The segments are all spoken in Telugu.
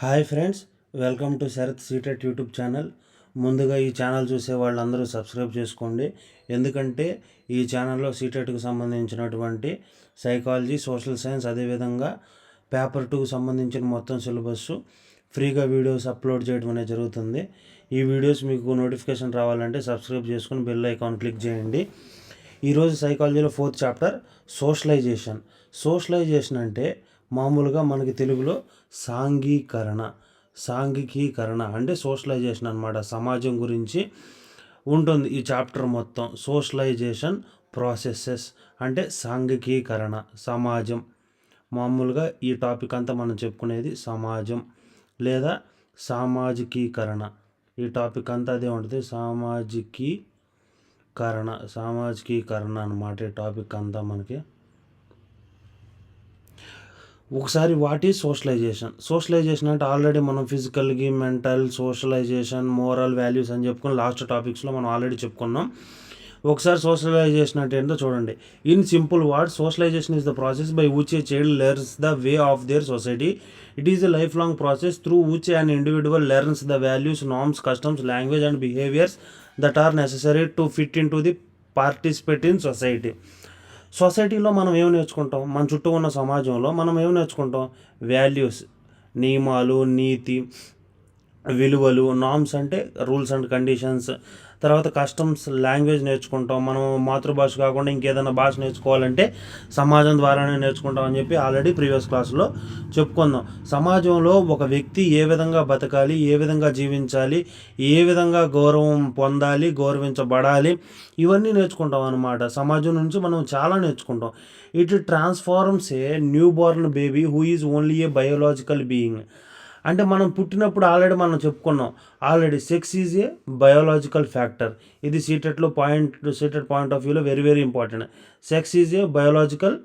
Hi friends, welcome to Sharath CTET YouTube channel. ముందుగా ఈ ఛానల్ చూసే వాళ్ళందరూ సబ్స్క్రైబ్ చేసుకోండి. ఎందుకంటే ఈ ఛానల్లో సీటెట్కి సంబంధించినటువంటి సైకాలజీ, సోషల్ సైన్స్, అదేవిధంగా పేపర్ 2కు సంబంధించిన మొత్తం సిలబస్ ఫ్రీగా వీడియోస్ అప్లోడ్ చేయడం అనేది జరుగుతుంది. ఈ వీడియోస్ మీకు నోటిఫికేషన్ రావాలంటే సబ్స్క్రైబ్ చేసుకుని బెల్ ఐకాన్ క్లిక్ చేయండి. ఈరోజు సైకాలజీలో 4th చాప్టర్ సోషలైజేషన్. సోషలైజేషన్ అంటే మామూలుగా మనకి తెలుగులో సాంఘికీకరణ అంటే సోషలైజేషన్ అనమాట. సమాజం గురించి ఉంటుంది ఈ చాప్టర్ మొత్తం. సోషలైజేషన్ ప్రాసెసెస్ అంటే సాంఘికీకరణ, సమాజం. మామూలుగా ఈ టాపిక్ అంతా మనం చెప్పుకునేది సమాజం లేదా సామాజికీకరణ. ఈ టాపిక్ అంతా అదే ఉంటుంది, సామాజికీకరణ అనమాట ఈ టాపిక్ అంతా మనకి. ఒకసారి వాట్ ఈజ్ సోషలైజేషన్ అంటే ఆల్రెడీ మనం ఫిజికల్కి, మెంటల్, సోషలైజేషన్, మోరల్ వాల్యూస్ అని చెప్పుకుని లాస్ట్ టాపిక్స్లో మనం ఆల్రెడీ చెప్పుకున్నాం. ఒకసారి సోషలైజేషన్ అంటే ఏంటో చూడండి. In simple words, socialization is the process by which a child learns the way of their society. It is a life long process through which an individual learns the values, norms, customs, language and behaviours that are necessary to fit in to the participate in society. సొసైటీలో మనం ఏం నేర్చుకుంటాం? మన చుట్టూ ఉన్న సమాజంలో మనం ఏం నేర్చుకుంటాం? వాల్యూస్, నియమాలు, నీతి, విలువలు, నార్మ్స్ అంటే రూల్స్ అండ్ కండిషన్స్, తర్వాత కస్టమ్స్, లాంగ్వేజ్ నేర్చుకుంటాం. మనం మాతృభాష కాకుండా ఇంకేదైనా భాష నేర్చుకోవాలంటే సమాజం ద్వారానే నేర్చుకుంటాం అని చెప్పి ఆల్రెడీ ప్రీవియస్ క్లాస్లో చెప్పుకుందాం. సమాజంలో ఒక వ్యక్తి ఏ విధంగా బతకాలి, ఏ విధంగా జీవించాలి, ఏ విధంగా గౌరవం పొందాలి, గౌరవించబడాలి, ఇవన్నీ నేర్చుకుంటాం అన్నమాట. సమాజం నుంచి మనం చాలా నేర్చుకుంటాం. It transforms a newborn baby who is only a biological being. అంటే మనం పుట్టినప్పుడు ఆల్రెడీ మనం చెప్పుకున్నాం, already sex is a biological factor. ఇది సీటెడ్ పాయింట్ ఆఫ్ వ్యూలో very very important. Sex is a biological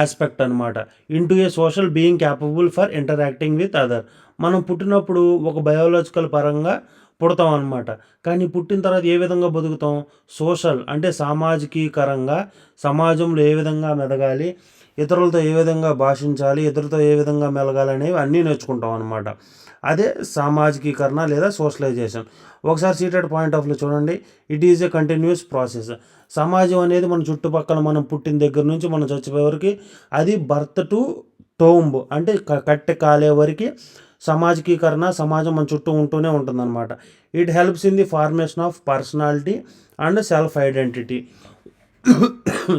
aspect అనమాట. Into a social being capable for interacting with other. మనం పుట్టినప్పుడు ఒక బయోలాజికల్ పరంగా పుడతాం అనమాట. కానీ పుట్టిన తర్వాత ఏ విధంగా బతుకుతాం? సోషల్ అంటే సామాజికీకరంగా, సమాజంలో ఏ విధంగా మెదగాలి, ఇతరులతో ఏ విధంగా భాషించాలి, ఇతరులతో ఏ విధంగా మెలగాలి అనేవి అన్నీ నేర్చుకుంటాం అనమాట. అదే సామాజికీకరణ లేదా సోషలైజేషన్. ఒకసారి సీటెడ్ పాయింట్ ఆఫ్ వ్యూ చూడండి. It is a continuous process. సమాజం అనేది మన చుట్టుపక్కల, మనం పుట్టిన దగ్గర నుంచి మనం చచ్చిపోయే వరకు, అది బర్త్ టు టోంబ్ అంటే కట్టె కాలే వరకు సామాజికీకరణ, సమాజం మన చుట్టూ ఉంటూనే ఉంటుందన్నమాట. It helps in the formation of personality and self identity.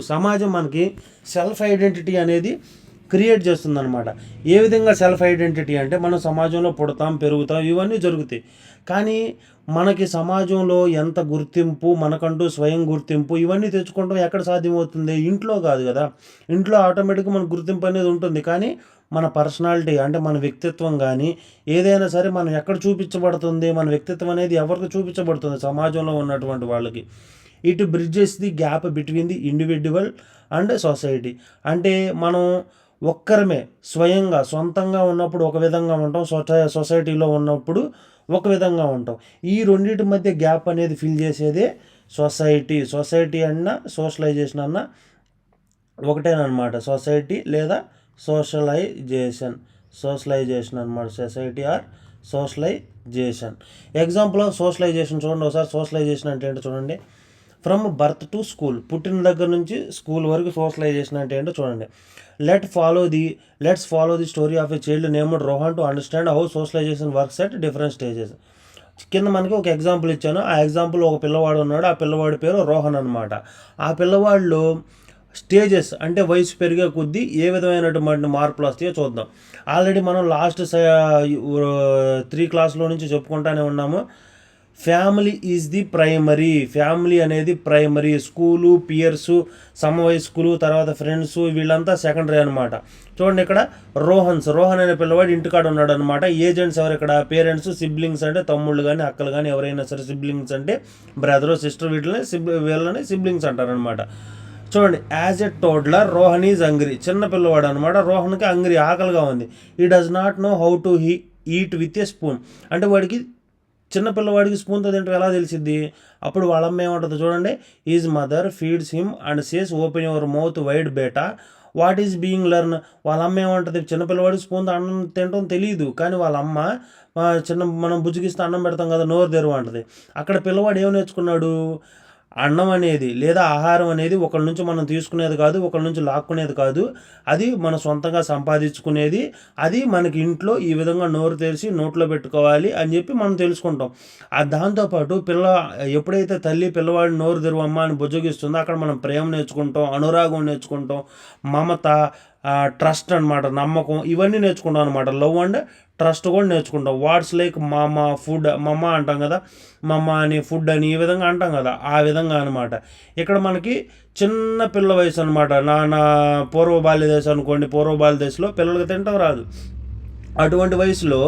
సమాజం మనకి సెల్ఫ్ ఐడెంటిటీ అనేది క్రియేట్ చేస్తుందన్నమాట. ఏ విధంగా సెల్ఫ్ ఐడెంటిటీ అంటే మనం సమాజంలో పుడతాం, పెరుగుతాం, ఇవన్నీ జరుగుతాయి. కానీ మనకి సమాజంలో ఎంత గుర్తింపు, మనకంటూ స్వయం గుర్తింపు, ఇవన్నీ తెచ్చుకోవడం ఎక్కడ సాధ్యమవుతుంది? ఇంట్లో కాదు కదా. ఇంట్లో ఆటోమేటిక్గా మన గుర్తింపు అనేది ఉంటుంది. కానీ మన పర్సనాలిటీ అంటే మన వ్యక్తిత్వం కానీ ఏదైనా సరే మనం ఎక్కడ చూపించబడుతుంది? మన వ్యక్తిత్వం అనేది ఎవరికి చూపించబడుతుంది? సమాజంలో ఉన్నటువంటి వాళ్ళకి. It bridges the gap between the individual and society. అంటే మనం ఒక్కరమే స్వయంగా సొంతంగా ఉన్నప్పుడు ఒక విధంగా ఉంటాం, సొసైటీలో ఉన్నప్పుడు ఒక విధంగా ఉంటాం. ఈ రెండింటి మధ్య గ్యాప్ అనేది ఫిల్ చేసేదే సొసైటీ అన్న సోషలైజేషన్ అన్న ఒకటేనమాట. సొసైటీ లేదా సోషలైజేషన్ అనమాట. Society or socialization. Example of socialization చూడండి ఒకసారి. సోషలైజేషన్ అంటే ఏంటో చూడండి. ఫ్రమ్ బర్త్ టు స్కూల్, పుట్టిన దగ్గర నుంచి స్కూల్ వరకు సోషలైజేషన్ అంటే ఏంటో చూడండి. Let's follow the story of a child named Rohan to understand how socialisation works at different stages. కింద మనకి ఒక ఎగ్జాంపుల్ ఇచ్చాను. ఆ ఎగ్జాంపుల్ ఒక పిల్లవాడు ఉన్నాడు. ఆ పిల్లవాడి పేరు రోహన్ అనమాట. ఆ పిల్లవాళ్ళు స్టేజెస్ అంటే వయసు పెరిగే కొద్దీ ఏ విధమైనటువంటి మార్పులు వస్తాయో చూద్దాం. ఆల్రెడీ మనం లాస్ట్ 3 క్లాస్లో నుంచి చెప్పుకుంటానే ఉన్నాము. Family is the primary. Family అనేది ప్రైమరీ. స్కూలు, పియర్సు, సమవయస్కులు, తర్వాత ఫ్రెండ్స్, వీళ్ళంతా సెకండరీ అనమాట. చూడండి ఇక్కడ రోహన్ అనే పిల్లవాడు ఇంటికాడ ఉన్నాడు అనమాట. ఏజెంట్స్ ఎవరు ఇక్కడ? పేరెంట్స్. సిబ్లింగ్స్ అంటే తమ్ముళ్ళు కానీ అక్కలు కానీ ఎవరైనా సరే. సిబ్లింగ్స్ అంటే బ్రదరు, సిస్టర్, వీళ్ళని సిబ్లింగ్స్ అంటారనమాట. చూడండి, as a toddler Rohan is hungry. చిన్న పిల్లవాడు అనమాట. రోహన్కి హంగ్రీ, ఆకలిగా ఉంది. ఈ does not know how to eat with a spoon. అంటే వాడికి, చిన్నపిల్లవాడికి స్పూన్తో తింటే ఎలా తెలిసిద్ది? అప్పుడు వాళ్ళమ్మ ఏమంటుందో చూడండి. Is mother feeds him and says open your mouth wide beta what is being learn? వాళ్ళ అమ్మ ఏమంటుంది, చిన్నపిల్లవాడికి స్పూన్తో అన్నం తినడం తెలియదు, కానీ వాళ్ళ అమ్మ మనం బుజ్జిగిస్తే అన్నం పెడతాం కదా, నోరు తెరువు అంటది. అక్కడ పిల్లవాడు ఏం నేర్చుకున్నాడు? అన్నం అనేది లేదా ఆహారం అనేది ఒకళ్ళ నుంచి మనం తీసుకునేది కాదు, ఒకళ్ళ నుంచి లాక్కునేది కాదు, అది మన సొంతంగా సంపాదించుకునేది. అది మనకి ఇంట్లో ఈ విధంగా నోరు తెరిచి నోట్లో పెట్టుకోవాలి అని చెప్పి మనం తెలుసుకుంటాం. దాంతోపాటు ఎప్పుడైతే తల్లి పిల్లవాడిని నోరు తెరువమ్మా అని బుజ్జగిస్తుందో అక్కడ మనం ప్రేమ నేర్చుకుంటాం, అనురాగం నేర్చుకుంటాం, మమత, ట్రస్ట్ అనమాట, నమ్మకం, ఇవన్నీ నేర్చుకుంటాం అనమాట. లవ్ అండ్ ట్రస్ట్ కూడా నేర్చుకుంటాం. వాట్స్ లైక్ మమ్మ, ఫుడ్, మమ్మ అంటాం కదా, మమ్మ అని, ఫుడ్ అని, ఈ విధంగా అంటాం కదా, ఆ విధంగా అనమాట. ఇక్కడ మనకి చిన్న పిల్ల వయసు అనమాట. నా పూర్వ బాల్య దశ అనుకోండి, పూర్వ బాల్య దశలో పిల్లలకి తింటాం రాదు. అటువంటి వయసులో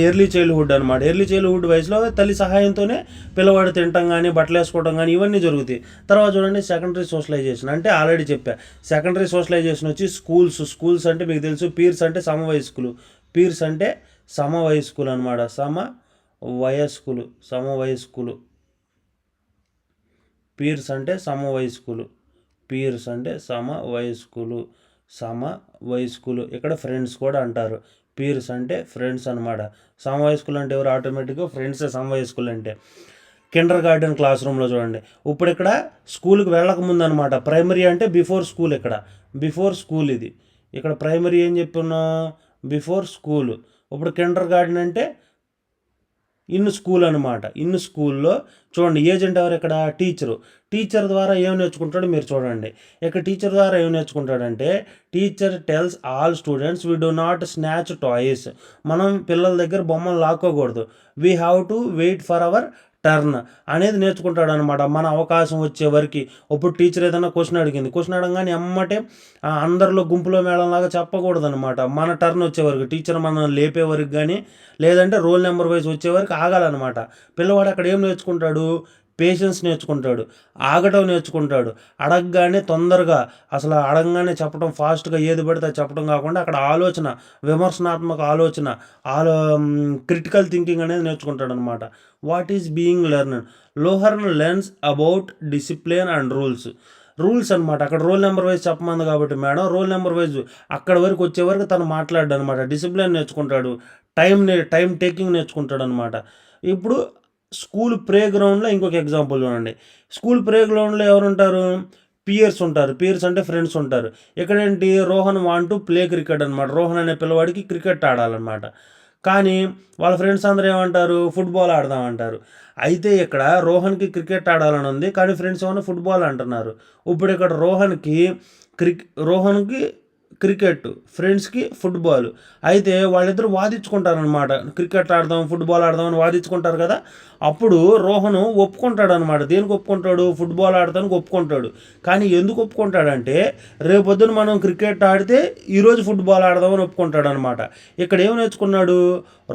ఎర్లీ చైల్డ్హుడ్ అనమాట. ఎర్లీ చైల్డ్హుడ్ వయసులో తల్లి సహాయంతోనే పిల్లవాడు తినటం కానీ, బట్టలు వేసుకోవడం కానీ, ఇవన్నీ జరుగుతాయి. తర్వాత చూడండి సెకండరీ సోషలైజేషన్. అంటే ఆల్రెడీ చెప్పా, సెకండరీ సోషలైజేషన్ వచ్చి స్కూల్స్ అంటే మీకు తెలుసు, పీర్స్ అంటే సమవయస్కులు. పీర్స్ అంటే సమవయస్కులు అనమాట. సమవయస్కులు. పీర్స్ అంటే సమవయస్కులు. సమవయస్కులు. ఇక్కడ ఫ్రెండ్స్ కూడా అంటారు. పీర్స్ అంటే ఫ్రెండ్స్ అనమాట. సమవయస్కులు అంటే ఎవరు? ఆటోమేటిక్గా ఫ్రెండ్సే సమవయస్కులు అంటే. కిండర్ గార్డెన్ క్లాస్ రూమ్లో చూడండి. ఇప్పుడు ఇక్కడ స్కూల్కి వెళ్ళకముందు అనమాట. ప్రైమరీ అంటే బిఫోర్ స్కూల్. ఇక్కడ బిఫోర్ స్కూల్. ఇది ఇక్కడ ప్రైమరీ ఏం చెప్పున్నాం? Before school. ఇప్పుడు కిండర్ గార్డెన్ అంటే ఇన్ స్కూల్ అనమాట. ఇన్ స్కూల్లో చూడండి, ఏజెంట్ ఎవరు ఇక్కడ? టీచర్ ద్వారా ఏం నేర్చుకుంటాడో మీరు చూడండి. ఇక్కడ టీచర్ ద్వారా ఏం నేర్చుకుంటాడంటే, teacher tells all students we do not snatch toys. మనం పిల్లల దగ్గర బొమ్మలు లాక్కోకూడదు. We have to wait for our turn అనేది నేర్చుకుంటాడు అనమాట. మన అవకాశం వచ్చే వరకు. ఇప్పుడు టీచర్ ఏదైనా క్వశ్చన్ అడగగానే ఎమ్మటే అందరిలో గుంపులో మేళంలాగా చెప్పకూడదు అనమాట. మన టర్న్ వచ్చే వరకు, టీచర్ మనం లేపే వరకు కానీ, లేదంటే రోల్ నెంబర్ వైజ్ వచ్చే వరకు ఆగాలన్నమాట. పిల్లవాడు అక్కడ ఏం నేర్చుకుంటాడు? పేషెన్స్ నేర్చుకుంటాడు, ఆగటం నేర్చుకుంటాడు. అడగగానే తొందరగా, అసలు అడగగానే చెప్పడం, ఫాస్ట్గా ఏది పడితే చెప్పడం కాకుండా అక్కడ ఆలోచన, విమర్శనాత్మక ఆలోచన, క్రిటికల్ థింకింగ్ అనేది నేర్చుకుంటాడు అనమాట. What is being learn? Learns about discipline and rules అనమాట. అక్కడ రోల్ నెంబర్ వైజ్ చెప్పమంది కాబట్టి మేడం, రోల్ నెంబర్ వైజ్ అక్కడ వరకు వచ్చే వరకు తను మాట్లాడాడు అనమాట. డిసిప్లిన్ నేర్చుకుంటాడు, టైం టేకింగ్ నేర్చుకుంటాడు అనమాట. ఇప్పుడు స్కూల్ ప్లే గ్రౌండ్లో ఇంకొక ఎగ్జాంపుల్ చూడండి. స్కూల్ ప్లే గ్రౌండ్లో ఎవరుంటారు? పియర్స్ ఉంటారు. పియర్స్ అంటే ఫ్రెండ్స్ ఉంటారు. ఇక్కడేంటి? Rohan want to play cricket అనమాట. రోహన్ అనే పిల్లవాడికి క్రికెట్ ఆడాలన్నమాట. కానీ వాళ్ళ ఫ్రెండ్స్ అందరూ ఏమంటారు? ఫుట్బాల్ ఆడదామంటారు. అయితే ఇక్కడ రోహన్కి క్రికెట్ ఆడాలని ఉంది, కానీ ఫ్రెండ్స్ ఏమన్నా ఫుట్బాల్ అంటున్నారు. ఇప్పుడు ఇక్కడ రోహన్కి క్రికెట్, ఫ్రెండ్స్కి ఫుట్బాల్. అయితే వాళ్ళిద్దరూ వాదించుకుంటారనమాట. క్రికెట్ ఆడదాం, ఫుట్బాల్ ఆడదామని వాదించుకుంటారు కదా. అప్పుడు రోహన్ ఒప్పుకుంటాడు అనమాట. దేనికి ఒప్పుకుంటాడు? ఫుట్బాల్ ఆడటానికి ఒప్పుకుంటాడు. కానీ ఎందుకు ఒప్పుకుంటాడంటే, రేపొద్దున మనం క్రికెట్ ఆడితే ఈరోజు ఫుట్బాల్ ఆడదామని ఒప్పుకుంటాడు అనమాట. ఇక్కడ ఏం నేర్చుకున్నాడు?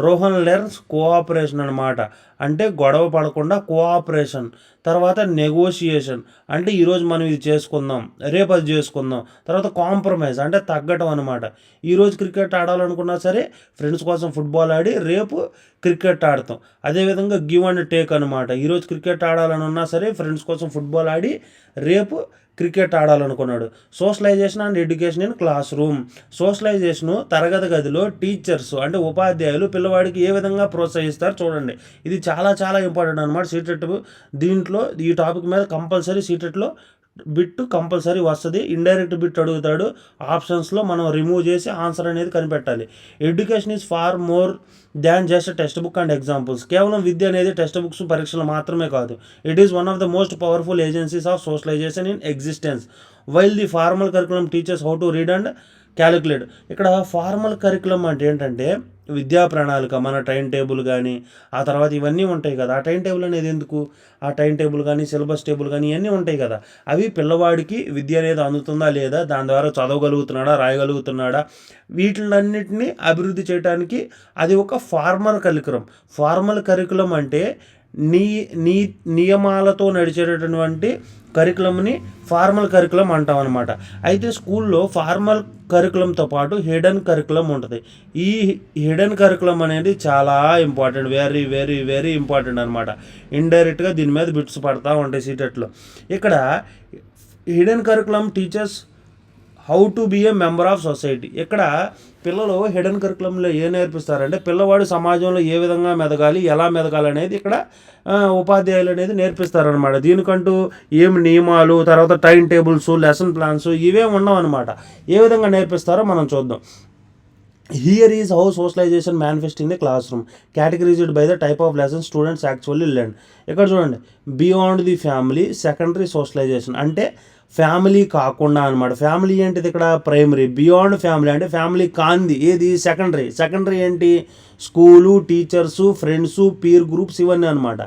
రోహన్ లెర్న్స్ కోఆపరేషన్ అనమాట. అంటే గొడవ పడకుండా కోఆపరేషన్. తర్వాత నెగోషియేషన్, అంటే ఈరోజు మనం ఇది చేసుకుందాం, రేపు అది చేసుకుందాం. తర్వాత కాంప్రమైజ్ అంటే తగ్గటం అనమాట. ఈరోజు క్రికెట్ ఆడాలనుకున్నా సరే ఫ్రెండ్స్ కోసం ఫుట్బాల్ ఆడి రేపు క్రికెట్ ఆడతాం. అదేవిధంగా గివ్ అండ్ టేక్ అనమాట. ఈరోజు క్రికెట్ ఆడాలని ఉన్నా సరే ఫ్రెండ్స్ కోసం ఫుట్బాల్ ఆడి రేపు క్రికెట్ ఆడాలనుకున్నాడు. Socialisation and education in classroom. Socialisation తరగతి గదిలో టీచర్స్ అంటే ఉపాధ్యాయులు పిల్లవాడికి ఏ విధంగా ప్రోత్సహిస్తారు చూడండి. ఇది చాలా చాలా ఇంపార్టెంట్ అనమాట. సీటెట్ దీంట్లో ఈ టాపిక్ మీద కంపల్సరీ సీటెట్లో బిట్ కంపల్సరీ వస్తుంది. ఇండైరెక్ట్ బిట్ అడుగుతాడు. ఆప్షన్స్లో మనం రిమూవ్ చేసి ఆన్సర్ అనేది కనిపెట్టాలి. Education is far more than just textbook and examples. కేవలం విద్య అనేది టెక్స్ట్ బుక్స్, పరీక్షలు మాత్రమే కాదు. It is one of the most powerful agencies of socialization in existence. While the formal curriculum teachers how to read and calculate. ఇక్కడ ఫార్మల్ కరికులం అంటే ఏంటంటే విద్యా ప్రణాళిక, మన టైం టేబుల్ కానీ, ఆ తర్వాత ఇవన్నీ ఉంటాయి కదా. ఆ టైం టేబుల్ అనేది ఎందుకు? ఆ టైం టేబుల్ కానీ, సిలబస్ టేబుల్ కానీ ఇవన్నీ ఉంటాయి కదా. అవి పిల్లవాడికి విద్య అనేది అందుతుందా లేదా, దాని ద్వారా చదవగలుగుతున్నాడా, రాయగలుగుతున్నాడా, వీటిలన్నిటిని అభివృద్ధి చేయడానికి అది ఒక ఫార్మల్ కరికులం అంటే నియమాలతో నడిచేటటువంటి కరికులంని ఫార్మల్ కరికులం అంటాం అనమాట. అయితే స్కూల్లో ఫార్మల్ కరికులంతో పాటు హిడెన్ కరికులం ఉంటుంది. ఈ హిడెన్ కరికులం అనేది చాలా important, very very very important అనమాట. ఇండైరెక్ట్గా దీని మీద బిట్స్ పడతా ఉంటాయి సీటెట్లో. ఇక్కడ hidden curriculum teachers how to be a member of society. ఇక్కడ పిల్లలు హిడెన్ కరికులంలో నేర్పిస్తారంటే పిల్లవాడు సమాజంలో ఏ విధంగా మెదగాలి, ఎలా మెదగాలి అనేది ఇక్కడ ఉపాధ్యాయులు అనేది నేర్పిస్తారనమాట. దీనికంటూ ఏమి నియమాలు, తర్వాత టైం టేబుల్స్, లెసన్ ప్లాన్స్ ఇవే ఉండవు అనమాట. ఏ విధంగా నేర్పిస్తారో మనం చూద్దాం. Here is how socialisation manifest in the class room, categorised by the type of lesson students actually learn. ఇక్కడ చూడండి, beyond the family secondary socialisation అంటే ఫ్యామిలీ కాకుండా అనమాట. ఫ్యామిలీ ఏంటిది ఇక్కడ ప్రైమరీ, బియాండ్ ఫ్యామిలీ అంటే ఫ్యామిలీ కాంది ఏది సెకండరీ. సెకండరీ ఏంటి, school, teachers, friends, peer groups ఇవన్నీ అనమాట.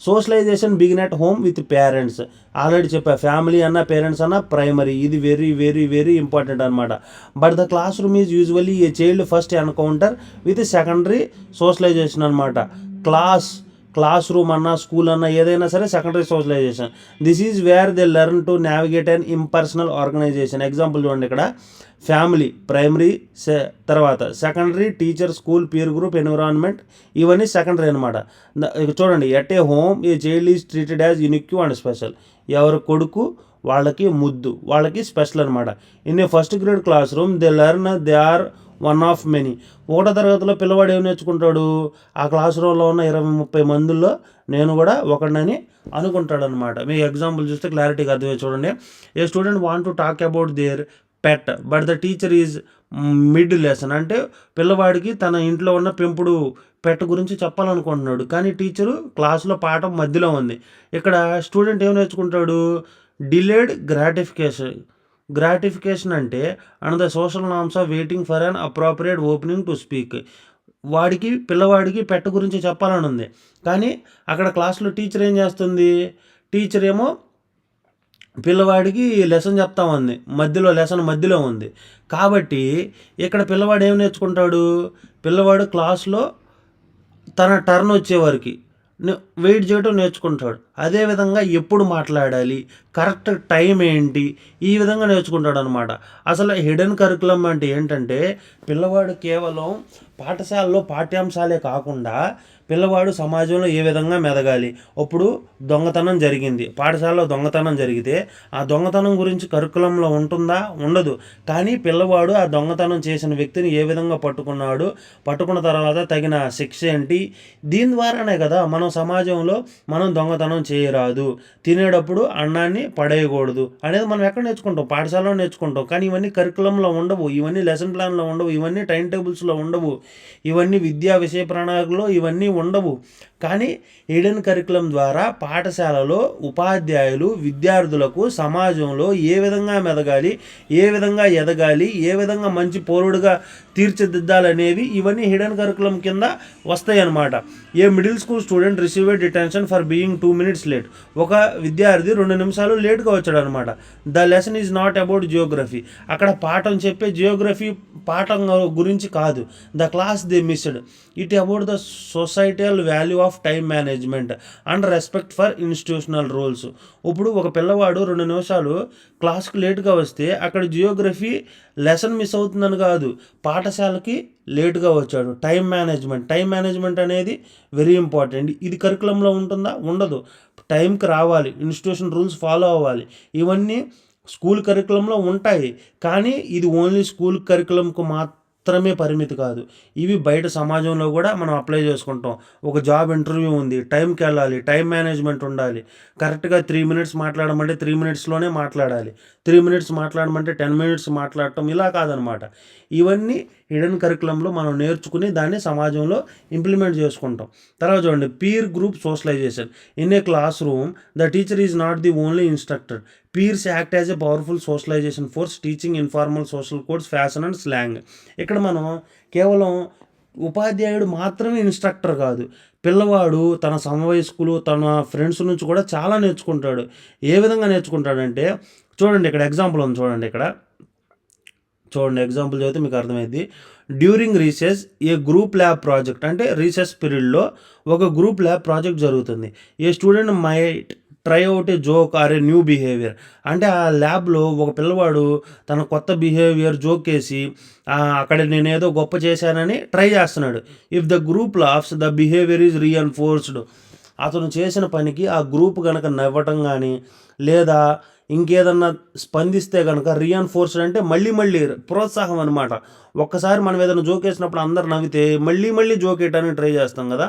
Socialisation begin at home with parents. Already చెప్పా, ఫ్యామిలీ అన్న పేరెంట్స్ అన్న ప్రైమరీ, ఇది వెరీ వెరీ వెరీ ఇంపార్టెంట్ అనమాట. But the classroom is usually a child first encounter with secondary socialization అనమాట. క్లాస్ రూమ్ అన్నా స్కూల్ అన్నా ఏదైనా సరే secondary socialization. This is where they learn to navigate and impersonal organisation. Example చూడండి, ఇక్కడ ఫ్యామిలీ ప్రైమరీ, తర్వాత secondary teacher, school, peer group, environment ఇవన్నీ సెకండరీ అనమాట. చూడండి, at a home a child is treated as unique and special. ఎవరి కొడుకు వాళ్ళకి ముద్దు, వాళ్ళకి స్పెషల్ అనమాట. In a first grade classroom they learn they are one of many. ఒకటో తరగతిలో పిల్లవాడు ఏం నేర్చుకుంటాడు, ఆ క్లాస్ రూమ్లో ఉన్న 20-30 మందిలో నేను కూడా ఒకడినని అనుకుంటాడు అనమాట. మీ ఎగ్జాంపుల్ చూస్తే క్లారిటీగా అర్థమే. చూడండి, a student want to talk about their pet but the teacher is mid lesson. అంటే పిల్లవాడికి తన ఇంట్లో ఉన్న పెంపుడు పెట్ గురించి చెప్పాలనుకుంటున్నాడు, కానీ టీచరు క్లాస్లో పాఠం మధ్యలో ఉంది. ఇక్కడ స్టూడెంట్ ఏం నేర్చుకుంటాడు, డిలేడ్ గ్రాటిఫికేషన్ అంటే and the social norms of waiting for an appropriate opening to speak. పిల్లవాడికి పెట్ గురించి చెప్పాలని ఉంది, కానీ అక్కడ క్లాస్లో టీచర్ ఏం చేస్తుంది, టీచర్ ఏమో పిల్లవాడికి లెసన్ చెప్తా ఉంది, లెసన్ మధ్యలో ఉంది. కాబట్టి ఇక్కడ పిల్లవాడు ఏం నేర్చుకుంటాడు, పిల్లవాడు క్లాస్లో తన టర్న్ వచ్చేవారికి వెయిట్ చేయడం నేర్చుకుంటాడు. అదేవిధంగా ఎప్పుడు మాట్లాడాలి, కరెక్ట్ టైం ఏంటి, ఈ విధంగా నేర్చుకుంటాడు అనమాట. అసలు హిడెన్ కరికులం అంటే ఏంటంటే పిల్లవాడు కేవలం పాఠశాలలో పాఠ్యాంశాలే కాకుండా పిల్లవాడు సమాజంలో ఏ విధంగా మెదగాలి. ఇప్పుడు దొంగతనం జరిగింది, పాఠశాలలో దొంగతనం జరిగితే ఆ దొంగతనం గురించి కరికులంలో ఉంటుందా, ఉండదు. కానీ పిల్లవాడు ఆ దొంగతనం చేసిన వ్యక్తిని ఏ విధంగా పట్టుకున్న తర్వాత తగిన శిక్ష ఏంటి, దీని ద్వారానే కదా మనం సమాజంలో మనం దొంగతనం చేయరాదు, తినేటప్పుడు అన్నాన్ని పడేయకూడదు అనేది మనం ఎక్కడ నేర్చుకుంటాం, పాఠశాలలో నేర్చుకుంటాం. కానీ ఇవన్నీ కరికులంలో ఉండవు, ఇవన్నీ లెసన్ ప్లాన్లో ఉండవు, ఇవన్నీ టైం టేబుల్స్లో ఉండవు, ఇవన్నీ విద్యా విషయ ప్రణాళికలో ఇవన్నీ ఉండవు. కానీ హిడెన్ కరికులం ద్వారా పాఠశాలలో ఉపాధ్యాయులు విద్యార్థులకు సమాజంలో ఏ విధంగా మెదగాలి, ఏ విధంగా ఎదగాలి, ఏ విధంగా మంచి పౌరుడుగా తీర్చిదిద్దాలనేవి ఇవన్నీ హిడెన్ కరికులం కింద వస్తాయి అన్నమాట. A middle school student received detention for being 2 minutes late. ఒక విద్యార్థి 2 నిమిషాలు లేట్గా వచ్చాడు అనమాట. The lesson is not about geography. అక్కడ పాఠం చెప్పే జియోగ్రఫీ పాఠం గురించి కాదు. The class they missed it about the societal value of time management and respect for institutional rules. ఇప్పుడు ఒక పిల్లవాడు 2 నిమిషాలు క్లాస్కి లేట్గా వస్తే అక్కడ జియోగ్రఫీ లెసన్ మిస్ అవుతుందని కాదు, పాఠశాలకి లేటుగా వచ్చాడు. టైం మేనేజ్మెంట్ అనేది వెరీ ఇంపార్టెంట్. ఇది కరికులంలో ఉంటుందా, ఉండదు. టైంకి రావాలి, ఇన్స్టిట్యూషన్ రూల్స్ ఫాలో అవ్వాలి, ఇవన్నీ స్కూల్ కరికులంలో ఉంటాయి. కానీ ఇది ఓన్లీ స్కూల్ కరికులంకు మాత్రమే పరిమితి కాదు, ఇవి బయట సమాజంలో కూడా మనం అప్లై చేసుకుంటాం. ఒక జాబ్ ఇంటర్వ్యూ ఉంది, టైంకి వెళ్ళాలి, టైం మేనేజ్మెంట్ ఉండాలి. కరెక్ట్గా 3 minutes మాట్లాడమంటే 3 minutesలోనే మాట్లాడాలి, 3 minutes మాట్లాడమంటే 10 minutes మాట్లాడటం ఇలా కాదనమాట. ఇవన్నీ హిడెన్ కరికులంలో మనం నేర్చుకుని దాన్ని సమాజంలో ఇంప్లిమెంట్ చేసుకుంటాం. తర్వాత చూడండి, peer group socialisation. In a class room the teacher is not the only instructor. Peers act as a powerful socialisation force teaching informal social codes, fashion and slang. ఇక్కడ మనం కేవలం ఉపాధ్యాయుడు మాత్రమే ఇన్స్ట్రక్టర్ కాదు, పిల్లవాడు తన సమవయస్కులు తన ఫ్రెండ్స్ నుంచి కూడా చాలా నేర్చుకుంటాడు. ఏ విధంగా నేర్చుకుంటాడంటే చూడండి, ఇక్కడ ఎగ్జాంపుల్ ఉంది, చూడండి ఎగ్జాంపుల్ చదివితే మీకు అర్థమైంది. During recess a group lab project, అంటే రీసెస్ పీరియడ్లో ఒక గ్రూప్ ల్యాబ్ ప్రాజెక్ట్ జరుగుతుంది. A student might try out a joke or a new behaviour. అంటే ఆ ల్యాబ్లో ఒక పిల్లవాడు తన కొత్త బిహేవియర్ జోక్ వేసి అక్కడ నేనేదో గొప్ప చేశానని ట్రై చేస్తున్నాడు. If the group laughs the behaviour is reinforced. అతను చేసిన పనికి ఆ గ్రూప్ కనుక నవ్వటం కానీ లేదా ఇంకేదన్నా స్పందిస్తే కనుక రీఎన్ఫోర్స్డ్ అంటే మళ్ళీ ప్రోత్సాహం అనమాట. ఒక్కసారి మనం ఏదైనా జోక్ వేసినప్పుడు అందరు నవ్వితే మళ్ళీ జోక్ వేయడానికి ట్రై చేస్తాం కదా.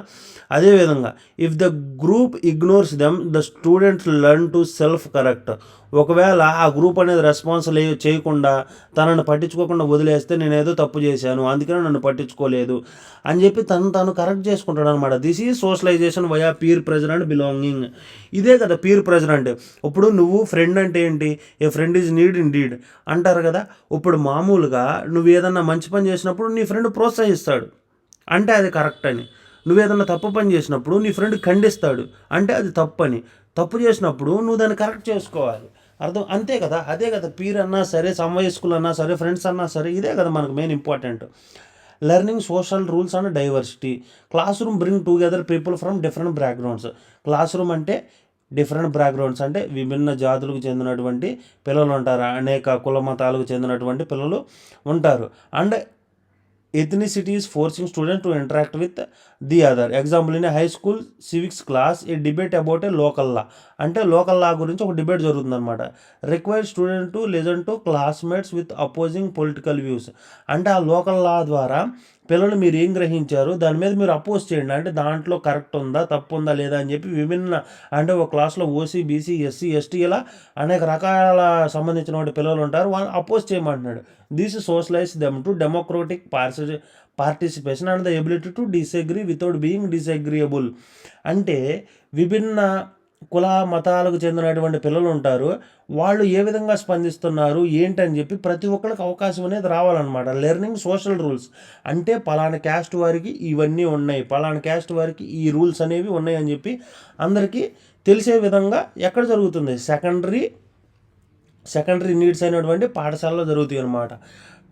అదేవిధంగా if the group ignores them the students learn to self correct. ఒకవేళ ఆ గ్రూప్ అనేది రెస్పాన్స్ చేయకుండా తనను పట్టించుకోకుండా వదిలేస్తే నేనేదో తప్పు చేశాను అందుకనే నన్ను పట్టించుకోలేదు అని చెప్పి తను కరెక్ట్ చేసుకుంటాడు అనమాట. This is socialisation via peer pressure and belonging. ఇదే కదా పీర్ ప్రెజర్ అంటే. ఇప్పుడు నువ్వు ఫ్రెండ్ అంటే ఏంటి? A friend is need in deed అంటారు కదా. ఇప్పుడు మామూలుగా నువ్వు ఏదన్నా మంచి పని చేసినప్పుడు నీ ఫ్రెండ్ ప్రోత్సహిస్తాడు అంటే అది కరెక్ట్ అని. నువ్వేదన్నా తప్పు పని చేసినప్పుడు నీ ఫ్రెండ్ ఖండిస్తాడు అంటే అది తప్పు అని. తప్పు చేసినప్పుడు నువ్వు దాన్ని కరెక్ట్ చేసుకోవాలి. అంతే కదా. అదే కదా పీర్ అన్నా సరే, సమవయస్కులు అన్నా సరే, ఫ్రెండ్స్ అన్నా సరే, ఇదే కదా మనకు main important. Learning social rules and diversity. Class room bring together people from different backgrounds. Class room అంటే డిఫరెంట్ బ్యాక్గ్రౌండ్స్ అంటే విభిన్న జాతులకు చెందినటువంటి పిల్లలు ఉంటారు, అనేక కుల మతాలకు చెందినటువంటి పిల్లలు ఉంటారు. And ethnicity is forcing students to interact with the other. Example, in a high school civics class, a debate about a local law. అంటే లోకల్ లా గురించి ఒక డిబేట్ జరుగుతుంది అనమాట. Require student to listen to classmates with opposing political views. అంటే ఆ లోకల్ లా ద్వారా పిల్లలు మీరు ఏం గ్రహించారు దాని మీద మీరు అపోజ్ చేయండి. అంటే దాంట్లో కరెక్ట్ ఉందా తప్పు ఉందా లేదా అని చెప్పి విభిన్న అంటే ఒక క్లాస్లో ఓసీ, బీసీ, ఎస్సీ, ఎస్టీ ఇలా అనేక రకాల సంబంధించిన పిల్లలు ఉంటారు, వాళ్ళు అపోజ్ చేయమంటున్నాడు. This socialise them to democratic participation and the ability to disagree without being disagreeable. అంటే విభిన్న కుల మతాలకు చెందినటువంటి పిల్లలు ఉంటారు, వాళ్ళు ఏ విధంగా స్పందిస్తున్నారు ఏంటని చెప్పి ప్రతి ఒక్కరికి అవకాశం అనేది రావాలన్నమాట. లెర్నింగ్ సోషల్ రూల్స్ అంటే పలానా క్యాస్ట్ వారికి ఇవన్నీ ఉన్నాయి, పలానా క్యాస్ట్ వారికి ఈ రూల్స్ అనేవి ఉన్నాయి అని చెప్పి అందరికీ తెలిసే విధంగా ఎక్కడ జరుగుతుంది? సెకండరీ నీడ్స్ అయినటువంటి పాఠశాలలో జరుగుతాయి అన్నమాట.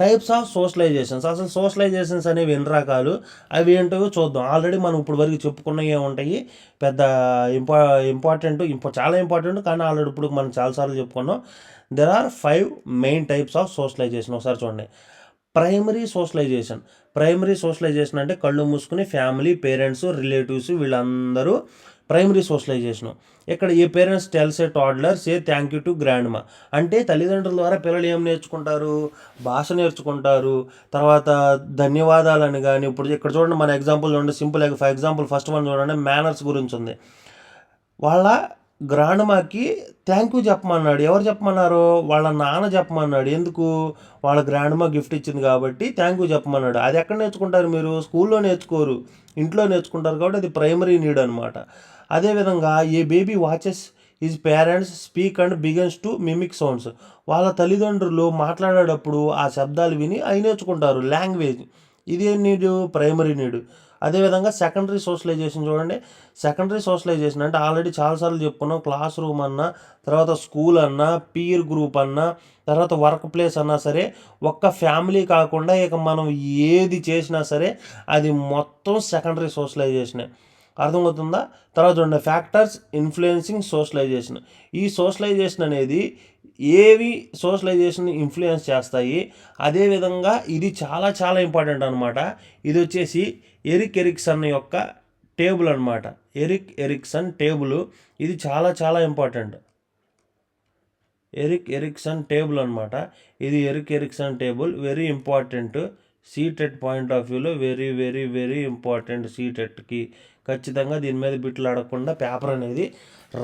Types of socialisations. అసలు సోషలైజేషన్స్ అనేవి ఎన్ని రకాలు, అవి ఏంటో చూద్దాం. ఆల్రెడీ మనం ఇప్పుడు వరకు చెప్పుకున్నవి ఏముంటాయి, పెద్ద చాలా ఇంపార్టెంట్ కానీ ఆల్రెడీ ఇప్పుడు మనం చాలాసార్లు చెప్పుకున్నాం. There are 5 main types of socialisation. ఒకసారి చూడండి. ప్రైమరీ సోషలైజేషన్ అంటే కళ్ళు మూసుకుని ఫ్యామిలీ, పేరెంట్స్, రిలేటివ్స్ వీళ్ళందరూ ప్రైమరీ సోషలైజేషను. ఇక్కడ a parents tells a toddler say thank you to grandma. అంటే తల్లిదండ్రుల ద్వారా పిల్లలు ఏం నేర్చుకుంటారు? భాష నేర్చుకుంటారు, తర్వాత ధన్యవాదాలని కానీ. ఇప్పుడు ఇక్కడ చూడండి, మన ఎగ్జాంపుల్ చూడండి, simple for example first one చూడండి, మేనర్స్ గురించి ఉంది. వాళ్ళ గ్రాండ్ మాకి థ్యాంక్ యూ చెప్పమన్నాడు. ఎవరు చెప్పమన్నారు? వాళ్ళ నాన్న చెప్పమన్నాడు. ఎందుకు? వాళ్ళ గ్రాండ్ మా గిఫ్ట్ ఇచ్చింది కాబట్టి థ్యాంక్ యూ చెప్పమన్నాడు. అది ఎక్కడ నేర్చుకుంటారు మీరు? స్కూల్లో నేర్చుకోరు, ఇంట్లో నేర్చుకుంటారు. కాబట్టి అది ప్రైమరీ నీడ్ అనమాట. అదేవిధంగా a baby watches his parents speak and begins to mimic sounds. వాళ్ళ తల్లిదండ్రులు మాట్లాడేటప్పుడు ఆ శబ్దాలు విని అవి నేర్చుకుంటారు, లాంగ్వేజ్. ఇదే నీడు, ప్రైమరీ నీడు. అదేవిధంగా సెకండరీ సోషలైజేషన్ చూడండి. సెకండరీ సోషలైజేషన్ అంటే ఆల్రెడీ చాలాసార్లు చెప్పుకున్నాం. క్లాస్ రూమ్ అన్నా, తర్వాత స్కూల్ అన్నా, పీర్ గ్రూప్ అన్నా, తర్వాత వర్క్ ప్లేస్ అన్నా సరే, ఒక్క ఫ్యామిలీ కాకుండా ఇక మనం ఏది చేసినా సరే అది మొత్తం సెకండరీ సోషలైజేషనే. అర్థమవుతుందా? తర్వాత చూడండి, ఫ్యాక్టర్స్ ఇన్ఫ్లుయెన్సింగ్ సోషలైజేషన్. ఈ సోషలైజేషన్ అనేది ఏవి సోషలైజేషన్ ఇన్ఫ్లుయెన్స్ చేస్తాయి. అదేవిధంగా ఇది చాలా చాలా ఇంపార్టెంట్ అనమాట. ఇది వచ్చేసి ఎరిక్ ఎరిక్సన్ యొక్క టేబుల్ అనమాట. ఎరిక్ ఎరిక్సన్ టేబుల్ ఇది చాలా చాలా ఇంపార్టెంట్. ఎరిక్ ఎరిక్సన్ టేబుల్ అనమాట. ఇది Erik Erikson table very important. CTET point of వ్యూలో వెరీ వెరీ వెరీ ఇంపార్టెంట్. సీటెట్కి ఖచ్చితంగా దీని మీద బిట్లు ఆడకుండా పేపర్ అనేది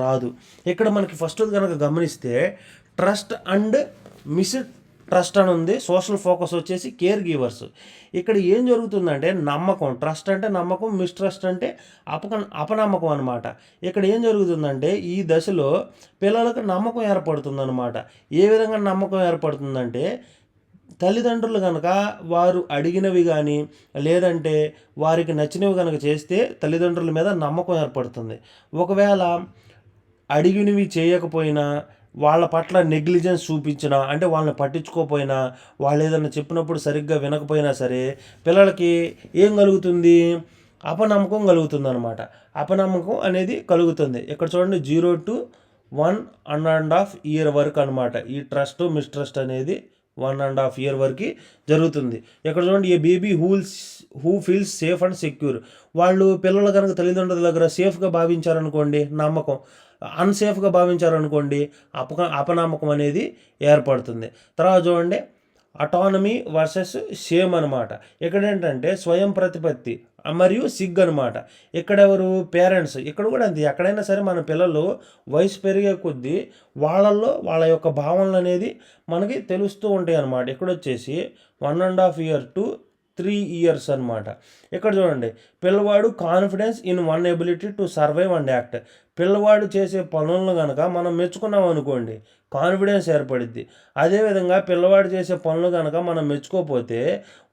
రాదు. ఇక్కడ మనకి ఫస్ట్ కనుక గమనిస్తే ట్రస్ట్ అండ్ మిస్ట్రస్ట్ అని ఉంది. సోషల్ ఫోకస్ వచ్చేసి కేర్ గివర్స్. ఇక్కడ ఏం జరుగుతుందంటే నమ్మకం. ట్రస్ట్ అంటే నమ్మకం, మిస్ట్రస్ట్ అంటే అపనమ్మకం అనమాట. ఇక్కడ ఏం జరుగుతుందంటే ఈ దశలో పిల్లలకు నమ్మకం ఏర్పడుతుందన్నమాట. ఏ విధంగా నమ్మకం ఏర్పడుతుందంటే తల్లిదండ్రులు కనుక వారు అడిగినవి కానీ లేదంటే వారికి నచ్చినవి కనుక చేస్తే తల్లిదండ్రుల మీద నమ్మకం ఏర్పడుతుంది. ఒకవేళ అడిగినవి చేయకపోయినా, వాళ్ళ పట్ల నెగ్లిజెన్స్ చూపించినా, అంటే వాళ్ళని పట్టించుకోకపోయినా, వాళ్ళు ఏదైనా చెప్పినప్పుడు సరిగ్గా వినకపోయినా సరే పిల్లలకి ఏం కలుగుతుంది? అపనమ్మకం కలుగుతుంది అనమాట. అపనమ్మకం అనేది కలుగుతుంది. ఇక్కడ చూడండి, 0 to 1.5 year వరకు అనమాట ఈ ట్రస్ట్ మిస్ట్రస్ట్ అనేది 1.5 year వరకు జరుగుతుంది. ఇక్కడ చూడండి, a baby who feels safe and secure. వాళ్ళు పిల్లలు కనుక తల్లిదండ్రుల దగ్గర సేఫ్గా భావించారనుకోండి, నమ్మకం. అన్సేఫ్గా భావించారనుకోండి, అపనమ్మకం అనేది ఏర్పడుతుంది. తర్వాత చూడండి, అటానమీ వర్సెస్ షేమ్ అనమాట. ఇక్కడ ఏంటంటే స్వయం ప్రతిపత్తి మరియు సిగ్గు అనమాట. ఇక్కడెవరు? పేరెంట్స్. ఇక్కడ కూడా అంతే. ఎక్కడైనా సరే మన పిల్లలు వయసు పెరిగే కొద్దీ వాళ్ళల్లో వాళ్ళ యొక్క భావనలు అనేది మనకి తెలుస్తూ ఉంటాయి అన్నమాట. ఇక్కడ వచ్చేసి 1.5 year to 3 years అనమాట. ఇక్కడ చూడండి, పిల్లవాడు confidence in one ability to survive and act. పిల్లవాడు చేసే పనులను కనుక మనం మెచ్చుకున్నాం అనుకోండి, కాన్ఫిడెన్స్ ఏర్పడిద్ది. అదేవిధంగా పిల్లవాడు చేసే పనులు కనుక మనం మెచ్చుకోకపోతే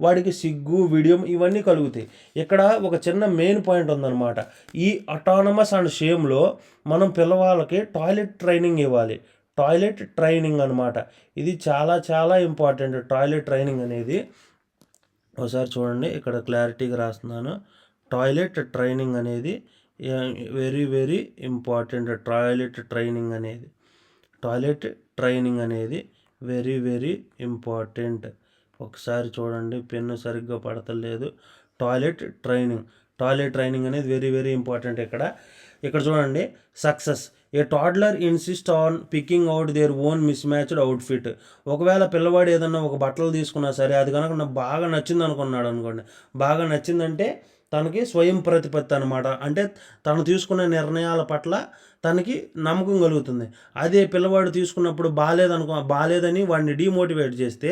వాడికి సిగ్గు, విడియం ఇవన్నీ కలుగుతాయి. ఇక్కడ ఒక చిన్న మెయిన్ పాయింట్ ఉందన్నమాట. ఈ అటానమస్ అండ్ షేమ్లో మనం పిల్లవాళ్ళకి టాయిలెట్ ట్రైనింగ్ ఇవ్వాలి. టాయిలెట్ ట్రైనింగ్ అనమాట. ఇది చాలా చాలా ఇంపార్టెంట్. టాయిలెట్ ట్రైనింగ్ అనేది ఒకసారి చూడండి, ఇక్కడ క్లారిటీగా రాస్తున్నాను. టాయిలెట్ ట్రైనింగ్ అనేది very very important. Toilet training అనేది వెరీ వెరీ ఇంపార్టెంట్. ఒకసారి చూడండి, పెన్ను సరిగ్గా పడతలేదు. టాయిలెట్ ట్రైనింగ్ అనేది వెరీ వెరీ ఇంపార్టెంట్. ఇక్కడ చూడండి, success. A toddler insist on picking out their own miss matched outfit. ఒకవేళ పిల్లవాడు ఏదన్నా ఒక బట్టలు తీసుకున్నా సరే, అది కనుక నాకు బాగా నచ్చింది అనుకున్నాడు అనుకోండి, బాగా నచ్చిందంటే తనకి స్వయం ప్రతిపత్తి అనమాట. అంటే తను తీసుకునే నిర్ణయాల పట్ల తనకి నమ్మకం కలుగుతుంది. అదే పిల్లవాడు తీసుకున్నప్పుడు బాలేదని వాడిని డీమోటివేట్ చేస్తే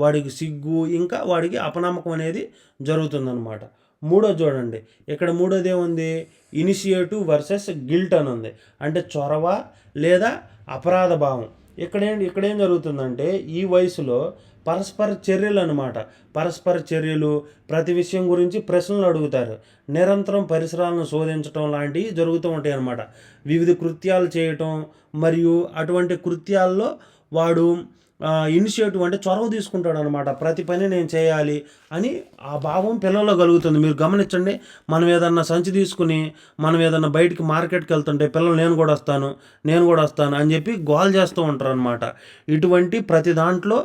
వాడికి సిగ్గు, ఇంకా వాడికి అపనమ్మకం అనేది జరుగుతుందన్నమాట. మూడోది చూడండి, ఇక్కడ మూడోది ఏముంది? ఇనిషియేటివ్ వర్సెస్ గిల్ట్ అని ఉంది. అంటే చొరవ లేదా అపరాధ భావం. ఇక్కడేం జరుగుతుందంటే, ఈ వయసులో పరస్పర చర్యలు, ప్రతి విషయం గురించి ప్రశ్నలు అడుగుతారు. నిరంతరం పరిసరాలను శోధించడం లాంటివి జరుగుతూ ఉంటాయి అన్నమాట. వివిధ కృత్యాలు చేయటం, మరియు అటువంటి కృత్యాల్లో వాడు ఇనిషియేటివ్ అంటే చొరవ తీసుకుంటాడు అనమాట. ప్రతి పని నేను చేయాలి అని ఆ భావం పిల్లల్లో కలుగుతుంది. మీరు గమనించండి, మనం ఏదన్నా సంచి తీసుకుని మనం ఏదన్నా బయటికి మార్కెట్కి వెళ్తుంటే పిల్లలు నేను కూడా వస్తాను అని చెప్పి గోల్ చేస్తూ ఉంటారు అనమాట. ఇటువంటి ప్రతి దాంట్లో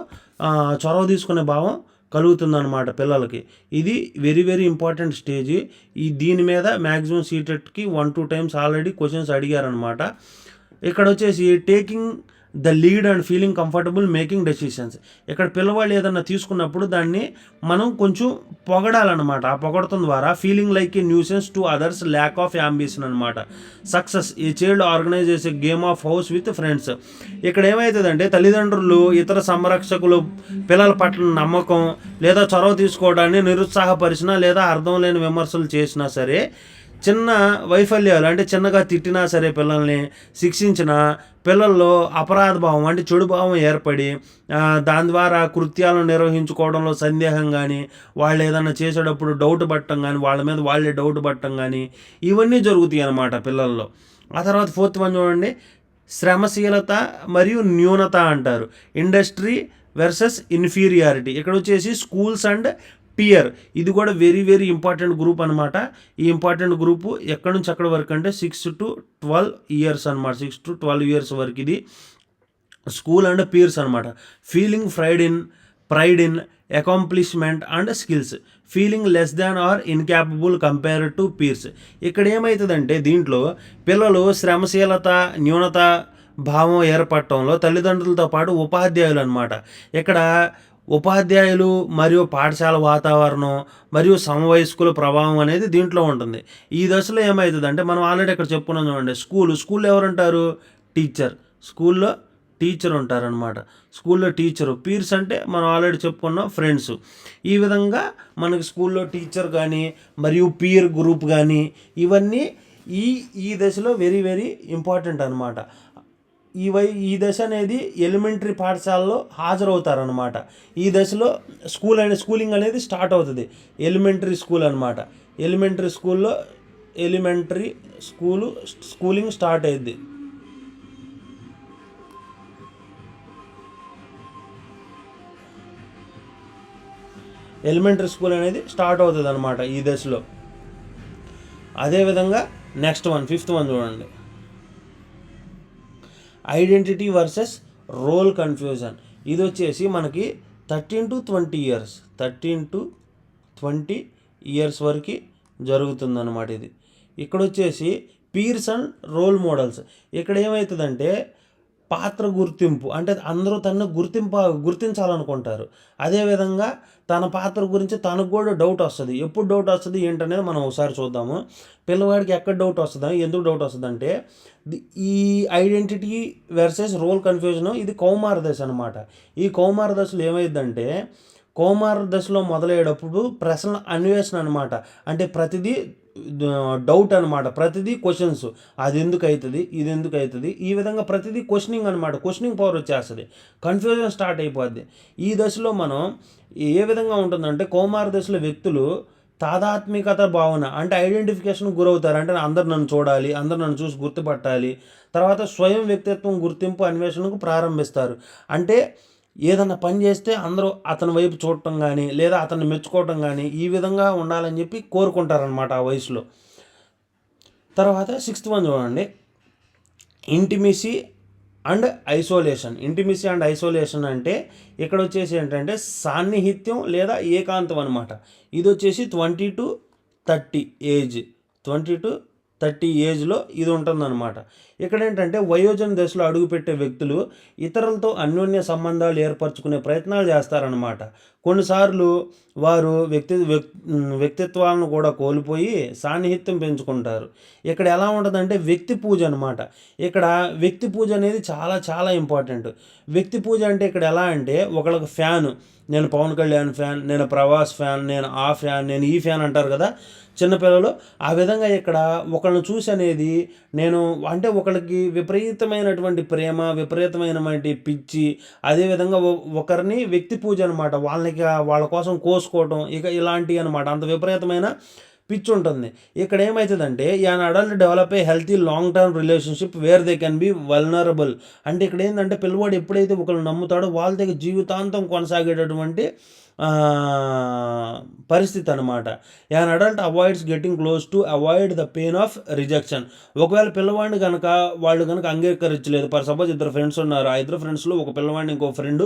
చొరవ తీసుకునే భావం కలుగుతుందన్నమాట పిల్లలకి. ఇది వెరీ వెరీ ఇంపార్టెంట్ స్టేజ్. దీని మీద మ్యాక్సిమం సీటెట్కి 1-2 times ఆల్రెడీ క్వశ్చన్స్ అడిగారనమాట. ఇక్కడ వచ్చేసి taking the lead and feeling comfortable making decisions. ఇక్కడ పిల్లవాళ్ళు ఏదన్నా తీసుకున్నప్పుడు దాన్ని మనం కొంచెం పొగడాలన్నమాట. ఆ పొగడటం ద్వారా feeling like A nuisance to others, lack of ambition అనమాట. సక్సెస్. ఈ child organise A game of house with friends. ఇక్కడ ఏమవుతుందంటే, తల్లిదండ్రులు ఇతర సంరక్షకులు పిల్లల పట్ల నమ్మకం లేదా చొరవ తీసుకోవడాన్ని నిరుత్సాహపరిచినా లేదా అర్థం లేని విమర్శలు చేసినా సరే, చిన్న వైఫల్యాలు అంటే చిన్నగా తిట్టినా సరే, పిల్లల్ని శిక్షించిన పిల్లల్లో అపరాధ భావం అంటే చెడు భావం ఏర్పడి దాని ద్వారా కృత్యాలను నిర్వహించుకోవడంలో సందేహం కానీ, వాళ్ళు ఏదన్నా చేసేటప్పుడు డౌట్ పట్టడం కానీ, వాళ్ళ మీద వాళ్ళే డౌట్ పట్టడం కానీ, ఇవన్నీ జరుగుతాయి అన్నమాట పిల్లల్లో. ఆ తర్వాత 4th one చూడండి, శ్రమశీలత మరియు న్యూనత అంటారు. Industry versus inferiority. ఇక్కడ వచ్చేసి స్కూల్స్ అండ్ పియర్. ఇది కూడా వెరీ వెరీ ఇంపార్టెంట్ గ్రూప్ అనమాట. ఈ ఇంపార్టెంట్ గ్రూపు ఎక్కడి నుంచి ఎక్కడి వరకు అంటే 6 to 12 years అనమాట. 6 to 12 years వరకు ఇది స్కూల్ అండ్ పియర్స్ అనమాట. Feeling pride in accomplishment and skills. Feeling less than or incapable compared to peers. ఇక్కడ ఏమవుతుందంటే, దీంట్లో పిల్లలు శ్రమశీలత, న్యూనత భావం ఏర్పడటంలో తల్లిదండ్రులతో పాటు ఉపాధ్యాయులు అనమాట. ఇక్కడ ఉపాధ్యాయులు మరియు పాఠశాల వాతావరణం మరియు సమవయస్కుల ప్రభావం అనేది దీంట్లో ఉంటుంది. ఈ దశలో ఏమవుతుందంటే, మనం ఆల్రెడీ ఇక్కడ చెప్పుకున్నాం చూడండి, స్కూల్లో ఎవరుంటారు? స్కూల్లో టీచర్ ఉంటారనమాట. స్కూల్లో టీచరు. పీర్స్ అంటే మనం ఆల్రెడీ చెప్పుకున్నాం, ఫ్రెండ్స్. ఈ విధంగా మనకి స్కూల్లో టీచర్ కానీ మరియు పీర్ గ్రూప్ కానీ ఇవన్నీ ఈ దశలో వెరీ వెరీ ఇంపార్టెంట్ అనమాట. ఈ దశ అనేది ఎలిమెంటరీ పాఠశాలలో హాజరవుతారనమాట. ఈ దశలో స్కూలింగ్ అనేది స్టార్ట్ అవుతుంది. ఎలిమెంటరీ స్కూల్ అనమాట. స్కూలింగ్ స్టార్ట్ అయ్యిద్ది. ఎలిమెంటరీ స్కూల్ అనేది స్టార్ట్ అవుతుంది అనమాట ఈ దశలో. అదేవిధంగా నెక్స్ట్ 5th one చూడండి, ఐడెంటిటీ వర్సెస్ రోల్ కన్ఫ్యూజన్. ఇది వచ్చేసి మనకి 13 to 20 ఇయర్స్ 13 to 20 ఇయర్స్ వరకు జరుగుతుందన్నమాట. ఇది ఇక్కడ వచ్చేసి పీర్స్ అండ్ రోల్ మోడల్స్. ఇక్కడ ఏమవుతుందంటే పాత్ర గుర్తింపు, అంటే అందరూ తనను గుర్తించాలనుకుంటారు. అదేవిధంగా తన పాత్ర గురించి తనకు కూడా డౌట్ వస్తుంది. ఎప్పుడు డౌట్ వస్తుంది ఏంటనేది మనం ఒకసారి చూద్దాము. పిల్లవాడికి ఎక్కడ డౌట్ వస్తుందా, ఎందుకు డౌట్ వస్తుందంటే ఈ ఐడెంటిటీ వర్సెస్ రోల్ కన్ఫ్యూజన్, ఇది కౌమార దశ అనమాట. ఈ కౌమార దశలో ఏమైందంటే కౌమార దశలో మొదలయ్యేటప్పుడు ప్రశ్నల అన్వేషణ అనమాట. అంటే ప్రతిదీ డౌట్ అనమాట, ప్రతిదీ క్వశ్చన్స్. అది ఎందుకు అవుతుంది, ఇది ఎందుకు అవుతుంది, ఈ విధంగా ప్రతిదీ క్వశ్చనింగ్ అనమాట. క్వశ్చనింగ్ పవర్ వచ్చేస్తుంది, కన్ఫ్యూజన్ స్టార్ట్ అయిపోద్ది. ఈ దశలో మనం ఏ విధంగా ఉంటుందంటే కౌమార దశలో వ్యక్తులు తాదాత్మికత భావన, అంటే ఐడెంటిఫికేషన్కి గురవుతారు. అంటే అందరు నన్ను చూడాలి, అందరు నన్ను చూసి గుర్తుపట్టాలి. తర్వాత స్వయం వ్యక్తిత్వం గుర్తింపు అన్వేషణకు ప్రారంభిస్తారు. అంటే ఏదన్నా పని చేస్తే అందరూ అతని వైపు చూడటం కానీ లేదా అతన్ని మెచ్చుకోవటం కానీ ఈ విధంగా ఉండాలని చెప్పి కోరుకుంటారనమాట ఆ వయసులో. తర్వాత 6th వన్ చూడండి, intimacy and isolation. Intimacy and isolation అంటే ఇక్కడ వచ్చేసి ఏంటంటే సాన్నిహిత్యం లేదా ఏకాంతం అనమాట. ఇది వచ్చేసి 20 to 30 ఏజ్, 20 to 30 ఏజ్లో ఇది ఉంటుందన్నమాట. ఇక్కడ ఏంటంటే వయోజన దశలో అడుగుపెట్టే వ్యక్తులు ఇతరులతో అన్యోన్య సంబంధాలు ఏర్పరచుకునే ప్రయత్నాలు చేస్తారనమాట. కొన్నిసార్లు వారు వ్యక్తిత్వాలను కూడా కోల్పోయి సాన్నిహిత్యం పెంచుకుంటారు. ఇక్కడ ఎలా ఉంటుందంటే వ్యక్తి పూజ అనమాట. ఇక్కడ వ్యక్తి పూజ అనేది చాలా చాలా ఇంపార్టెంట్. వ్యక్తి పూజ అంటే ఇక్కడ ఎలా అంటే ఒకళ్ళకి ఫ్యాను, నేను పవన్ కళ్యాణ్ ఫ్యాన్, నేను ప్రభాస్ ఫ్యాన్, నేను ఆ ఫ్యాన్, నేను ఈ ఫ్యాన్ అంటారు కదా చిన్నపిల్లలు. ఆ విధంగా ఇక్కడ ఒకళ్ళని చూసి అనేది నేను అంటే ఒకళ్ళకి విపరీతమైనటువంటి ప్రేమ, విపరీతమైనటువంటి పిచ్చి, అదేవిధంగా ఒకరిని వ్యక్తి పూజ అనమాట. వాళ్ళ కోసం కోసుకోవటం, ఇక ఇలాంటివి అనమాట. అంత విపరీతమైన పిచ్చి ఉంటుంది. ఇక్కడ ఏమవుతుందంటే an adult develop a healthy long term relationship where they can be vulnerable. అంటే ఇక్కడ ఏంటంటే పిల్లవాడు ఎప్పుడైతే ఒకరు నమ్ముతాడో వాళ్ళ దగ్గర జీవితాంతం కొనసాగేటటువంటి పరిస్థితి అనమాట. An adult avoids getting close to avoid the pain of rejection. ఒకవేళ పిల్లవాడిని కనుక వాళ్ళు కనుక అంగీకరించలేదు, ఫర్ సపోజ్ 2 ఫ్రెండ్స్ ఉన్నారు, ఆ 2 ఫ్రెండ్స్లో ఒక పిల్లవాడిని ఇంకో ఫ్రెండ్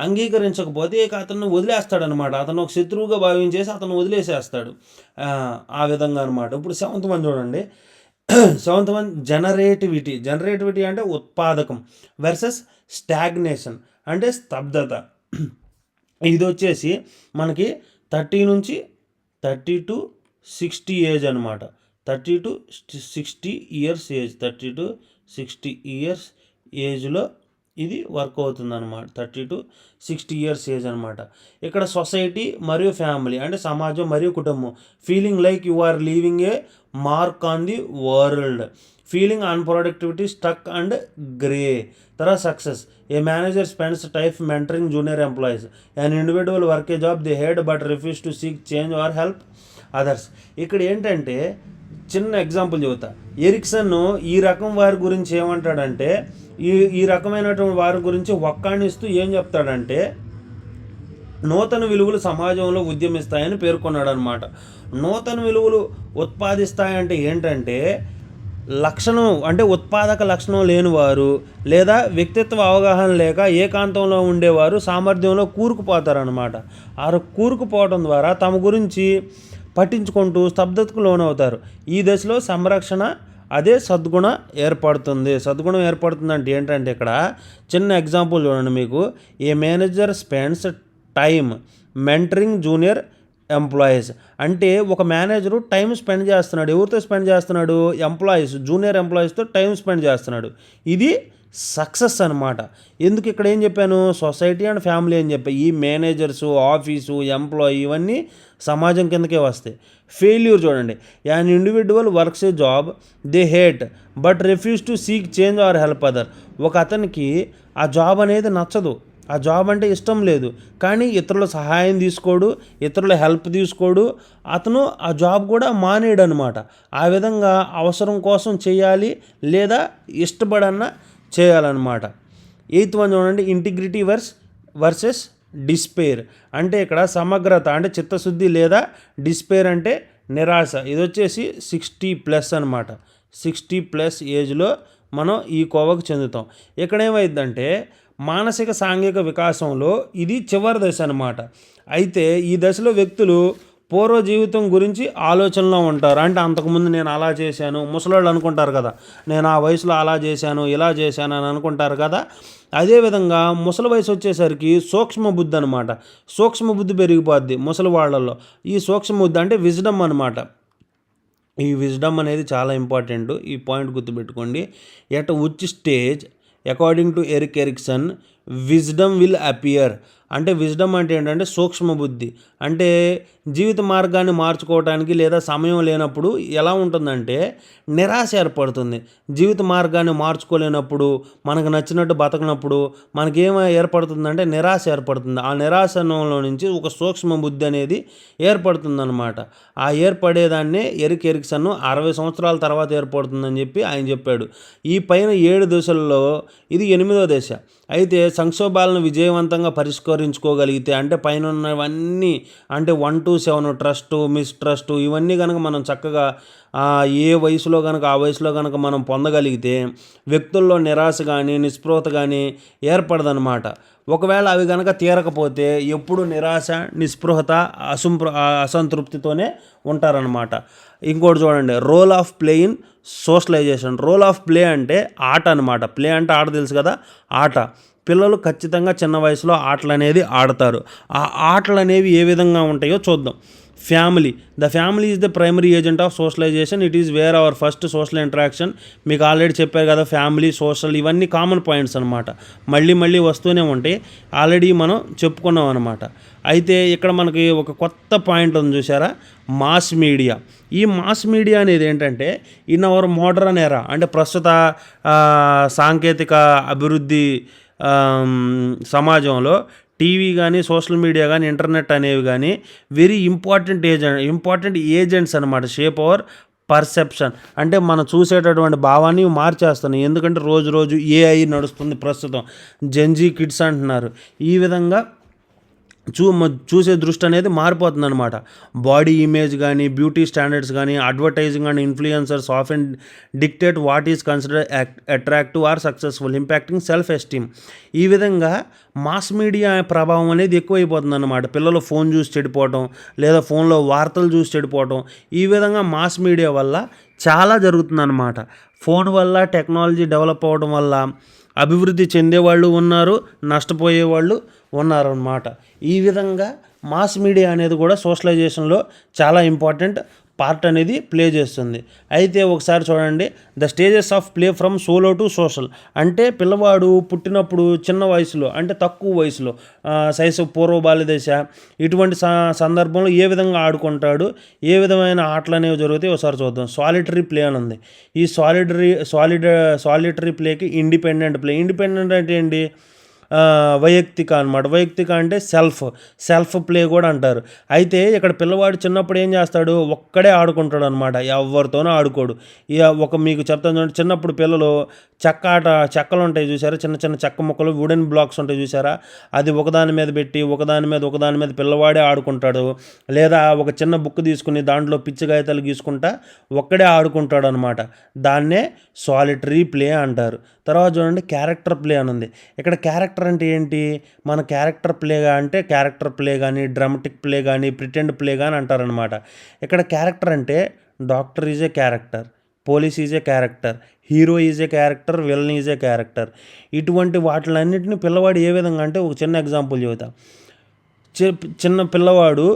అంగీకరించకపోతే ఇక అతను వదిలేస్తాడనమాట. అతను ఒక శత్రువుగా భావించేసి అతను వదిలేసేస్తాడు. ఆ విధంగా అనమాట. ఇప్పుడు 7th వన్ చూడండి. 7th వన్ జనరేటివిటీ అంటే ఉత్పాదకం వర్సెస్ స్టాగ్నేషన్ అంటే స్తబ్దత. ఇది వచ్చేసి మనకి 30 to 60 ఏజ్ అనమాట. 30 to 60 years age, 30 to 60 years ఏజ్లో ఇది వర్క్ అవుతుంది అనమాట. 30 to 60 ఇయర్స్ ఏజ్ అనమాట. ఇక్కడ సొసైటీ మరియు ఫ్యామిలీ అంటే సమాజం మరియు కుటుంబం. Feeling like you are leaving a mark on the world, feeling unproductivity, stuck and grey. తర్వాత success. A manager spends time mentoring junior employees. An individual work a job they had but refuse to seek change or help others. ఇక్కడ ఏంటంటే చిన్న ఎగ్జాంపుల్ చెబుతా. ఎరిక్సన్ ఈ రకం వారి గురించి ఏమంటాడంటే ఈ రకమైనటువంటి వారి గురించి వక్కాణిస్తూ ఏం చెప్తాడంటే నూతన విలువలు సమాజంలో ఉద్యమిస్తాయని పేర్కొన్నాడు అనమాట. నూతన విలువలు ఉత్పాదిస్తాయంటే ఏంటంటే లక్షణం అంటే ఉత్పాదక లక్షణం లేనివారు లేదా వ్యక్తిత్వ అవగాహన లేక ఏకాంతంలో ఉండేవారు సామర్థ్యంలో కూరుకుపోతారనమాట. ఆ కూరుకుపోవడం ద్వారా తమ గురించి పట్టించుకుంటూ స్తబ్దతకు లోనవుతారు. ఈ దశలో సంరక్షణ అదే సద్గుణ ఏర్పడుతుంది. సద్గుణం ఏర్పడుతుందంటే ఏంటంటే ఇక్కడ చిన్న ఎగ్జాంపుల్ చూడండి మీకు. A manager spends time mentoring junior employees. అంటే ఒక మేనేజరు టైం స్పెండ్ చేస్తున్నాడు. ఎవరితో స్పెండ్ చేస్తున్నాడు? ఎంప్లాయీస్, జూనియర్ ఎంప్లాయీస్తో టైం స్పెండ్ చేస్తున్నాడు. ఇది సక్సెస్ అనమాట. ఎందుకు ఇక్కడ ఏం చెప్పాను? సొసైటీ అండ్ ఫ్యామిలీ అని చెప్పాను. ఈ మేనేజర్సు, ఆఫీసు, ఎంప్లాయీ ఇవన్నీ సమాజం కిందకే వస్తాయి. ఫెయిల్యూర్ చూడండి. An individual works a job they hate but refuse to seek change or help other. ఒక అతనికి ఆ జాబ్ అనేది నచ్చదు, ఆ జాబ్ అంటే ఇష్టం లేదు, కానీ ఇతరుల సహాయం తీసుకోడు, ఇతరుల హెల్ప్ తీసుకోడు, అతను ఆ జాబ్ కూడా మానేయడు అనమాట. ఆ విధంగా అవసరం కోసం చేయాలి లేదా ఇష్టపడన్నా చేయాలన్నమాట. 8th వన్ చూడండి. Integrity versus despair. అంటే ఇక్కడ సమగ్రత అంటే చిత్తశుద్ధి లేదా డిస్పేర్ అంటే నిరాశ. ఇది వచ్చేసి 60+ అనమాట. 60+ ఏజ్లో మనం ఈ కోవకు చెందుతాం. ఇక్కడ ఏమైందంటే మానసిక సాంఘిక వికాసంలో ఇది చివరి దశ అన్నమాట. అయితే ఈ దశలో వ్యక్తులు పూర్వ జీవితం గురించి ఆలోచనలో ఉంటారు. అంటే అంతకుముందు నేను అలా చేశాను, ముసలోళ్ళు అనుకుంటారు కదా, నేను ఆ వయసులో అలా చేశాను, ఇలా చేశాను అని అనుకుంటారు కదా. అదేవిధంగా ముసలి వయసు వచ్చేసరికి సూక్ష్మ బుద్ధి అనమాట. సూక్ష్మ బుద్ధి పెరిగిపోద్ది ముసలి వాళ్ళల్లో. ఈ సూక్ష్మ బుద్ధి అంటే విజ్డమ్ అనమాట. ఈ విజ్డమ్ అనేది చాలా ఇంపార్టెంట్. ఈ పాయింట్ గుర్తుపెట్టుకోండి. At which stage according to Erik Erikson wisdom will appear. అంటే విజ్డమ్ అంటే ఏంటంటే సూక్ష్మ బుద్ధి. అంటే జీవిత మార్గాన్ని మార్చుకోవడానికి లేదా సమయం లేనప్పుడు ఎలా ఉంటుందంటే నిరాశ ఏర్పడుతుంది. జీవిత మార్గాన్ని మార్చుకోలేనప్పుడు, మనకు నచ్చినట్టు బతకనప్పుడు మనకేమో ఏర్పడుతుందంటే నిరాశ ఏర్పడుతుంది. ఆ నిరాశనంలో నుంచి ఒక సూక్ష్మ బుద్ధి అనేది ఏర్పడుతుందన్నమాట. ఆ ఏర్పడేదాన్నే ఎరిక్ ఎరిక్సన్ 60 సంవత్సరాల తర్వాత ఏర్పడుతుందని చెప్పి ఆయన చెప్పాడు. ఈ పైన 7 దశల్లో ఇది 8వ దశ. అయితే సంక్షోభాలను విజయవంతంగా పరిష్కరించుకోగలిగితే, అంటే పైన ఉన్నవన్నీ అంటే 1 to 7 ట్రస్టు, మిస్ట్రస్టు ఇవన్నీ కనుక మనం చక్కగా ఏ వయసులో కనుక ఆ వయసులో కనుక మనం పొందగలిగితే వ్యక్తుల్లో నిరాశ కానీ నిస్పృహత కానీ ఏర్పడదనమాట. ఒకవేళ అవి కనుక తీరకపోతే ఎప్పుడు నిరాశ, నిస్పృహత, అసంతృప్తితోనే ఉంటారనమాట. ఇంకోటి చూడండి, role of play in socialization. Role of play అంటే ఆట అనమాట. ప్లే అంటే ఆట తెలుసు కదా, ఆట. పిల్లలు ఖచ్చితంగా చిన్న వయసులో ఆటలు అనేది ఆడతారు. ఆ ఆటలు అనేవి ఏ విధంగా ఉంటాయో చూద్దాం. Family. The family is the primary agent of socialisation. It is where hour first social interaction. మీకు ఆల్రెడీ చెప్పారు కదా, ఫ్యామిలీ, సోషల్ ఇవన్నీ కామన్ పాయింట్స్ అనమాట. మళ్ళీ మళ్ళీ వస్తూనే ఉంటాయి. ఆల్రెడీ మనం చెప్పుకున్నాం అనమాట. అయితే ఇక్కడ మనకి ఒక కొత్త పాయింట్ ఉంది చూసారా, మాస్ మీడియా. ఈ మాస్ మీడియా అనేది ఏంటంటే ఇన్ అవర్ మోడర్న్ ఎరా, అంటే ప్రస్తుత సాంకేతిక అభివృద్ధి సమాజంలో టీవీ కానీ, సోషల్ మీడియా కానీ, ఇంటర్నెట్ అనేవి కానీ వెరీ ఇంపార్టెంట్ ఏజెంట్స్ అనమాట. Shape our perception. అంటే మనం చూసేటటువంటి భావాన్ని మార్చేస్తున్నాయి. ఎందుకంటే రోజు రోజు ఏఐ నడుస్తుంది ప్రస్తుతం. జెన్జీ కిడ్స్ అంటున్నారు. ఈ విధంగా చూసే దృష్టి అనేది మారిపోతుంది అనమాట. బాడీ ఇమేజ్ కానీ, బ్యూటీ స్టాండర్డ్స్ కానీ, advertising and influencers often dictate what is consider attractive or successful, impacting self esteem. ఈ విధంగా మాస్ మీడియా ప్రభావం అనేది ఎక్కువైపోతుంది అన్నమాట. పిల్లలు ఫోన్ చూసి చెడిపోవటం, లేదా ఫోన్లో వార్తలు చూసి చెడిపోవటం, ఈ విధంగా మాస్ మీడియా వల్ల చాలా జరుగుతుందన్నమాట. ఫోన్ వల్ల, టెక్నాలజీ డెవలప్ అవ్వడం వల్ల అభివృద్ధి చెందేవాళ్ళు ఉన్నారు, నష్టపోయేవాళ్ళు ఉన్నారన్నమాట. ఈ విధంగా మాస్ మీడియా అనేది కూడా సోషలైజేషన్లో చాలా ఇంపార్టెంట్ పార్ట్ అనేది ప్లే చేస్తుంది. అయితే ఒకసారి చూడండి, the stages of play from solo to social. అంటే పిల్లవాడు పుట్టినప్పుడు చిన్న వయసులో, అంటే తక్కువ వయసులో, శైశవ పూర్వ బాల్య దశ, ఇటువంటి సందర్భంలో ఏ విధంగా ఆడుకుంటాడు, ఏ విధమైన ఆటలు అనేవి జరుగుతాయి ఒకసారి చూద్దాం. సాలిటరీ ప్లే అని ఉంది. ఈ సాలిటరీ ప్లేకి ఇండిపెండెంట్ ప్లే. ఇండిపెండెంట్ అంటే ఏంటి, వైయక్తిక అనమాట. వైయక్తిక అంటే సెల్ఫ్ ప్లే కూడా అంటారు. అయితే ఇక్కడ పిల్లవాడు చిన్నప్పుడు ఏం చేస్తాడు, ఒక్కడే ఆడుకుంటాడు అనమాట, ఎవరితోనూ ఆడుకోడు. ఇక మీకు చెప్తాను చూడండి, చిన్నప్పుడు పిల్లలు చెక్కలు ఉంటాయి చూసారా, చిన్న చిన్న చెక్క ముక్కలు, వుడెన్ బ్లాక్స్ ఉంటాయి చూసారా, అది ఒకదాని మీద పెట్టి ఒకదాని మీద పిల్లవాడే ఆడుకుంటాడు. లేదా ఒక చిన్న బుక్ తీసుకుని దాంట్లో పిచ్చి కాగితాలు గీసుకుంటా ఒక్కడే ఆడుకుంటాడు అనమాట. దాన్నే సాలిటరీ ప్లే అంటారు. తర్వాత చూడండి, క్యారెక్టర్ ప్లే అని ఉంది. ఇక్కడ క్యారెక్టర్ అంటే ఏంటి, మన క్యారెక్టర్ ప్లే కానీ, డ్రామాటిక్ ప్లే కానీ, ప్రిటెండ్ ప్లే కానీ అంటారనమాట. ఇక్కడ క్యారెక్టర్ అంటే doctor is a character, police is a character, hero is a character, villain is a character. ఇటువంటి వాటిలన్నింటినీ పిల్లవాడు ఏ విధంగా అంటే, ఒక చిన్న ఎగ్జాంపుల్ చెబుతా. చిన్న పిల్లవాడు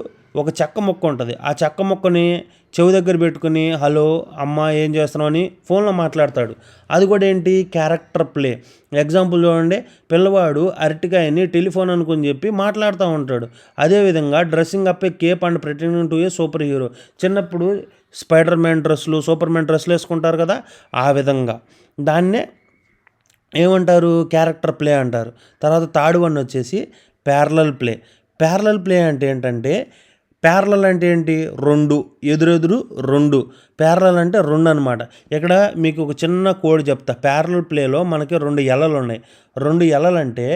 ఒక చెక్క మొక్క ఉంటుంది, ఆ చెక్క మొక్కని చెవి దగ్గర పెట్టుకుని హలో అమ్మ ఏం చేస్తున్నావు అని ఫోన్లో మాట్లాడతాడు. అది కూడా ఏంటి, క్యారెక్టర్ ప్లే. ఎగ్జాంపుల్ చూడండి, పిల్లవాడు అరటికాయని టెలిఫోన్ అనుకుని చెప్పి మాట్లాడుతూ ఉంటాడు. అదేవిధంగా dressing up A Cape and pretending to A super hero. చిన్నప్పుడు స్పైడర్ మ్యాన్ డ్రెస్సులు, సూపర్ మ్యాన్ డ్రెస్సులు వేసుకుంటారు కదా, ఆ విధంగా దాన్నే ఏమంటారు, క్యారెక్టర్ ప్లే అంటారు. తర్వాత థర్డ్ వన్ వచ్చేసి ప్యారలల్ ప్లే. ప్యారలల్ ప్లే అంటే ఏంటంటే, ప్యారలల్ అంటే ఏంటి, ఎదురెదురు రెండు. ప్యారలల్ అంటే రెండు అనమాట. ఇక్కడ మీకు ఒక చిన్న కోడ్ చెప్తా. ప్యారలల్ ప్లేలో మనకి 2 ఎలలు ఉన్నాయి. 2 ఎలలు అంటే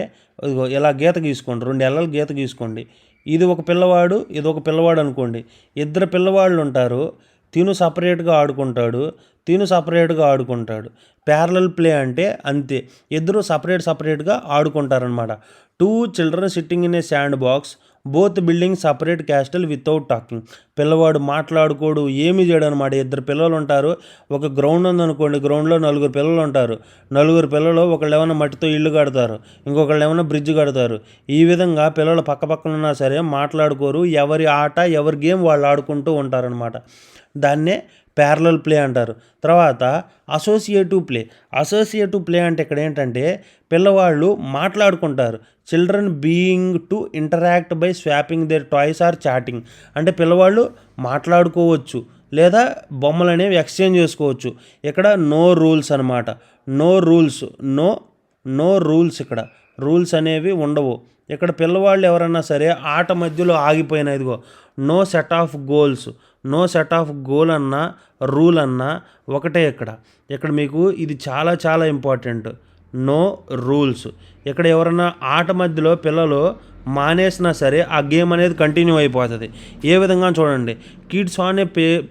ఇలా గీత గీసుకోండి, 2 ఎలలు గీత గీసుకోండి. ఇది ఒక పిల్లవాడు, ఇది ఒక పిల్లవాడు అనుకోండి. ఇద్దరు పిల్లవాళ్ళు ఉంటారు. సపరేట్గా ఆడుకుంటాడు. ప్యారలల్ ప్లే అంటే అంతే, ఇద్దరు సపరేట్గా ఆడుకుంటారనమాట. 2 children sitting in a sand box, both building separate castle without talking. పిల్లవాడు మాట్లాడుకోడు, ఏమీ చేయడు అనమాట. ఇద్దరు పిల్లలు ఉంటారు. ఒక గ్రౌండ్ ఉందనుకోండి, గ్రౌండ్లో 4 పిల్లలు ఉంటారు. 4 పిల్లలు ఒకళ్ళు ఏమైనా మట్టితో ఇల్లు కడతారు, ఇంకొకళ్ళు ఏమైనా బ్రిడ్జ్ కడతారు. ఈ విధంగా పిల్లలు పక్కపక్కన ఉన్నా సరే మాట్లాడుకోరు, ఎవరి ఆట ఎవరి గేమ్ వాళ్ళు ఆడుకుంటూ ఉంటారనమాట. దాన్నే ప్యారలల్ ప్లే అంటారు. తర్వాత అసోసియేటివ్ ప్లే అంటే ఇక్కడ ఏంటంటే పిల్లవాళ్ళు మాట్లాడుకుంటారు. Children being to interact by swapping their toys or chatting. అంటే పిల్లవాళ్ళు మాట్లాడుకోవచ్చు లేదా బొమ్మలు అనేవి ఎక్స్చేంజ్ చేసుకోవచ్చు. ఇక్కడ నో రూల్స్ అనమాట. నో రూల్స్ ఇక్కడ రూల్స్ అనేవి ఉండవు. ఇక్కడ పిల్లవాళ్ళు ఎవరన్నా సరే ఆట మధ్యలో ఆగిపోయిన ఇదిగో నో సెట్ ఆఫ్ గోల్ అన్నా రూల్ అన్నా ఒకటే. ఇక్కడ మీకు ఇది చాలా చాలా ఇంపార్టెంట్. No rules. ఇక్కడ ఎవరన్నా ఆట మధ్యలో పిల్లలు మానేసినా సరే ఆ గేమ్ అనేది కంటిన్యూ అయిపోతుంది. ఏ విధంగా చూడండి, kids on a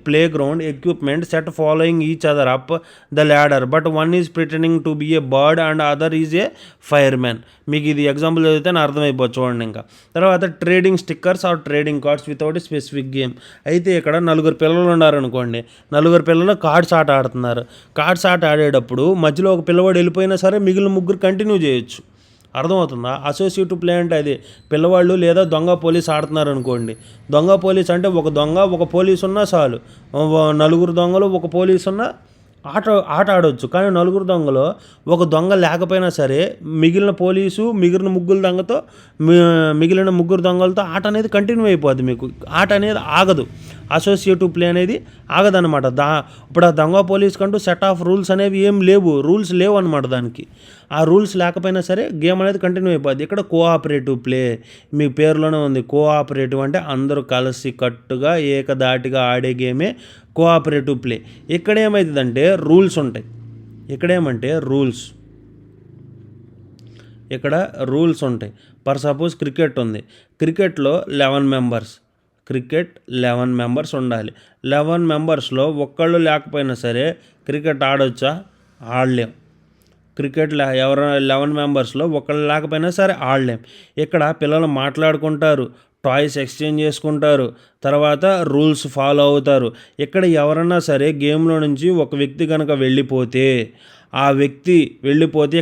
playground equipment set following each other up the ladder but one is pretending to be a bird and other is a fireman. మీకు ఇది ఎగ్జాంపుల్ చదివితే అర్థమైపోతుంది చూడండి. ఇంకా తర్వాత trading stickers or trading cards without a specific game. అయితే ఇక్కడ 4 పిల్లలు ఉన్నారనుకోండి, 4 పిల్లలు కార్డ్స్ ఆట ఆడుతున్నారు. కార్డ్స్ ఆట ఆడేటప్పుడు మధ్యలో ఒక పిల్లవాడు వెళ్ళిపోయినా సరే మిగిలిన 3 కంటిన్యూ చేయొచ్చు. అర్థమవుతుందా? అసోసియేటివ్ ప్లే అంటే అది. పిల్లవాళ్ళు లేదా దొంగ పోలీస్ ఆడుతున్నారు అనుకోండి. దొంగ పోలీస్ అంటే ఒక దొంగ ఒక పోలీసు ఉన్నా చాలు, 4 దొంగలు ఒక పోలీసు ఉన్నా ఆట ఆడవచ్చు. కానీ 4 దొంగలో ఒక దొంగ లేకపోయినా సరే మిగిలిన 3 దొంగతో మిగిలిన 3 దొంగలతో ఆట అనేది కంటిన్యూ అయిపోద్ది. మీకు ఆట అనేది ఆగదు. అసోసియేటివ్ ప్లే అనేది ఆగదనమాట. ఇప్పుడు ఆ దొంగ పోలీస్ కంటూ సెట్ ఆఫ్ రూల్స్ అనేవి రూల్స్ లేవు అనమాట. దానికి ఆ రూల్స్ లేకపోయినా సరే గేమ్ అనేది కంటిన్యూ అయిపోద్ది. ఇక్కడ కోఆపరేటివ్ ప్లే మీ పేరులోనే ఉంది. కోఆపరేటివ్ అంటే అందరూ కలిసి కట్టుగా ఏకదాటిగా ఆడే గేమే కోఆపరేటివ్ ప్లే. ఇక్కడ ఏమవుతుందంటే రూల్స్ ఉంటాయి. ఇక్కడ రూల్స్ ఉంటాయి. ఫర్ సపోజ్ క్రికెట్ ఉంది. క్రికెట్లో 11 మెంబర్స్ ఉండాలి. 11 మెంబర్స్లో ఒక్కళ్ళు లేకపోయినా సరే క్రికెట్ ఆడొచ్చా? ఆడలేం. క్రికెట్లో 11 మెంబర్స్లో ఒకళ్ళు లేకపోయినా సరే ఆడలేం. ఇక్కడ పిల్లలు మాట్లాడుకుంటారు, టాయ్స్ ఎక్స్చేంజ్ చేసుకుంటారు, తర్వాత రూల్స్ ఫాలో అవుతారు. ఇక్కడ ఎవరన్నా సరే గేమ్లో నుంచి ఒక వ్యక్తి కనుక వెళ్ళిపోతే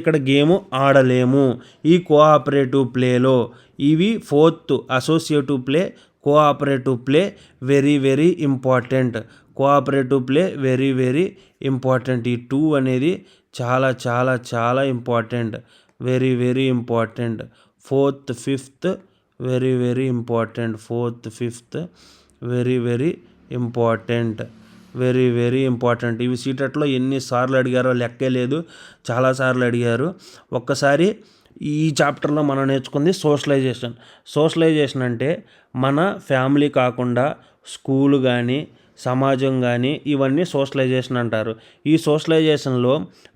ఇక్కడ గేము ఆడలేము. ఈ కోఆపరేటివ్ ప్లేలో ఇవి 4th associative play, cooperative play very very important. ఈ 2 అనేది చాలా చాలా చాలా important. Very very important. 4th 5th very very important. 4th 5th very very important. ఇవి సీటెట్లో ఎన్నిసార్లు అడిగారో లెక్కే లేదు, చాలాసార్లు అడిగారు. ఒక్కసారి ఈ చాప్టర్లో మనం నేర్చుకుంది సోషలైజేషన్ అంటే మన ఫ్యామిలీ కాకుండా స్కూలు కానీ సమాజం కానీ ఇవన్నీ సోషలైజేషన్ అంటారు. ఈ సోషలైజేషన్లో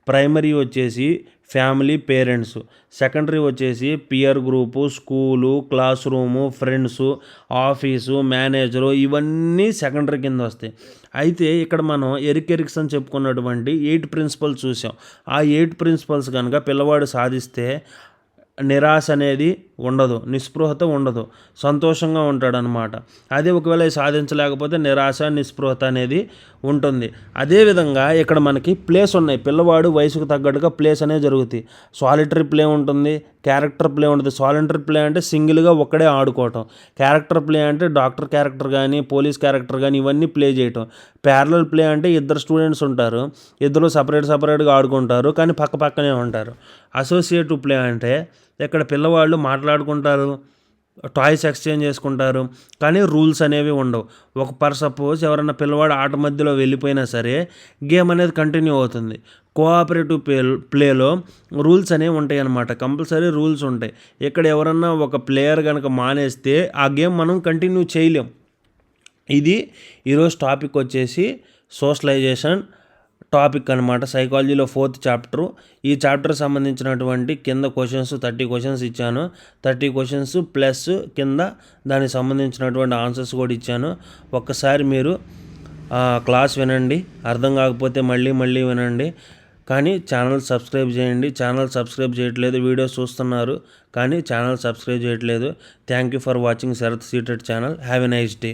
ప్రైమరీ వచ్చేసి ఫ్యామిలీ పేరెంట్స్, సెకండరీ వచ్చేసి peer group, school, classroom, friends, office, manager, ఇవన్నీ సెకండరీ కింద వస్తాయి. అయితే ఇక్కడ మనం ఎరిక్ ఎరిక్సన్ చెప్పుకున్నటువంటి 8 ప్రిన్సిపల్స్ చూసాం. ఆ 8 ప్రిన్సిపల్స్ కనుక పిల్లవాడు సాధిస్తే నిరాశ అనేది ఉండదు, నిస్పృహత ఉండదు, సంతోషంగా ఉంటాడనమాట. అదే ఒకవేళ సాధించలేకపోతే నిరాశ నిస్పృహత అనేది ఉంటుంది. అదేవిధంగా ఇక్కడ మనకి ప్లేస్ ఉన్నాయి. పిల్లవాడు వయసుకు తగ్గట్టుగా ప్లేస్ అనేది జరుగుతాయి. సాలిటరీ ప్లే ఉంటుంది, క్యారెక్టర్ ప్లే ఉంటుంది. సాలిటరీ ప్లే అంటే సింగిల్గా ఒక్కడే ఆడుకోవటం. క్యారెక్టర్ ప్లే అంటే డాక్టర్ క్యారెక్టర్ కానీ పోలీస్ క్యారెక్టర్ కానీ ఇవన్నీ ప్లే చేయటం. ప్యారలల్ ప్లే అంటే 2 స్టూడెంట్స్ ఉంటారు, ఇద్దరు సపరేట్గా ఆడుకుంటారు కానీ పక్కనే ఉంటారు. అసోసియేటివ్ ప్లే అంటే ఇక్కడ పిల్లవాళ్ళు మాట్లాడుకుంటారు, టాయ్స్ ఎక్స్చేంజ్ చేసుకుంటారు కానీ రూల్స్ అనేవి ఉండవు. సపోజ్ ఎవరన్నా పిల్లవాడు ఆట మధ్యలో వెళ్ళిపోయినా సరే గేమ్ అనేది కంటిన్యూ అవుతుంది. కోఆపరేటివ్ ప్లేలో రూల్స్ అనేవి ఉంటాయి అన్నమాట. కంపల్సరీ రూల్స్ ఉంటాయి. ఇక్కడ ఎవరన్నా ఒక ప్లేయర్ కనుక మానేస్తే ఆ గేమ్ మనం కంటిన్యూ చేయలేం. ఇది ఈరోజు టాపిక్ వచ్చేసి సోషలైజేషన్ టాపిక్ అనమాట. సైకాలజీలో 4th చాప్టరు. ఈ చాప్టర్ సంబంధించినటువంటి కింద క్వశ్చన్స్ 30 క్వశ్చన్స్ ఇచ్చాను. 30 క్వశ్చన్స్ ప్లస్ కింద దానికి సంబంధించినటువంటి ఆన్సర్స్ కూడా ఇచ్చాను. ఒక్కసారి మీరు క్లాస్ వినండి, అర్థం కాకపోతే మళ్ళీ వినండి. కానీ ఛానల్ సబ్స్క్రైబ్ చేయండి. ఛానల్ సబ్స్క్రైబ్ చేయట్లేదు, వీడియోస్ చూస్తున్నారు కానీ ఛానల్ సబ్స్క్రైబ్ చేయట్లేదు. Thank you for watching Sharath CTET channel. Have a nice day.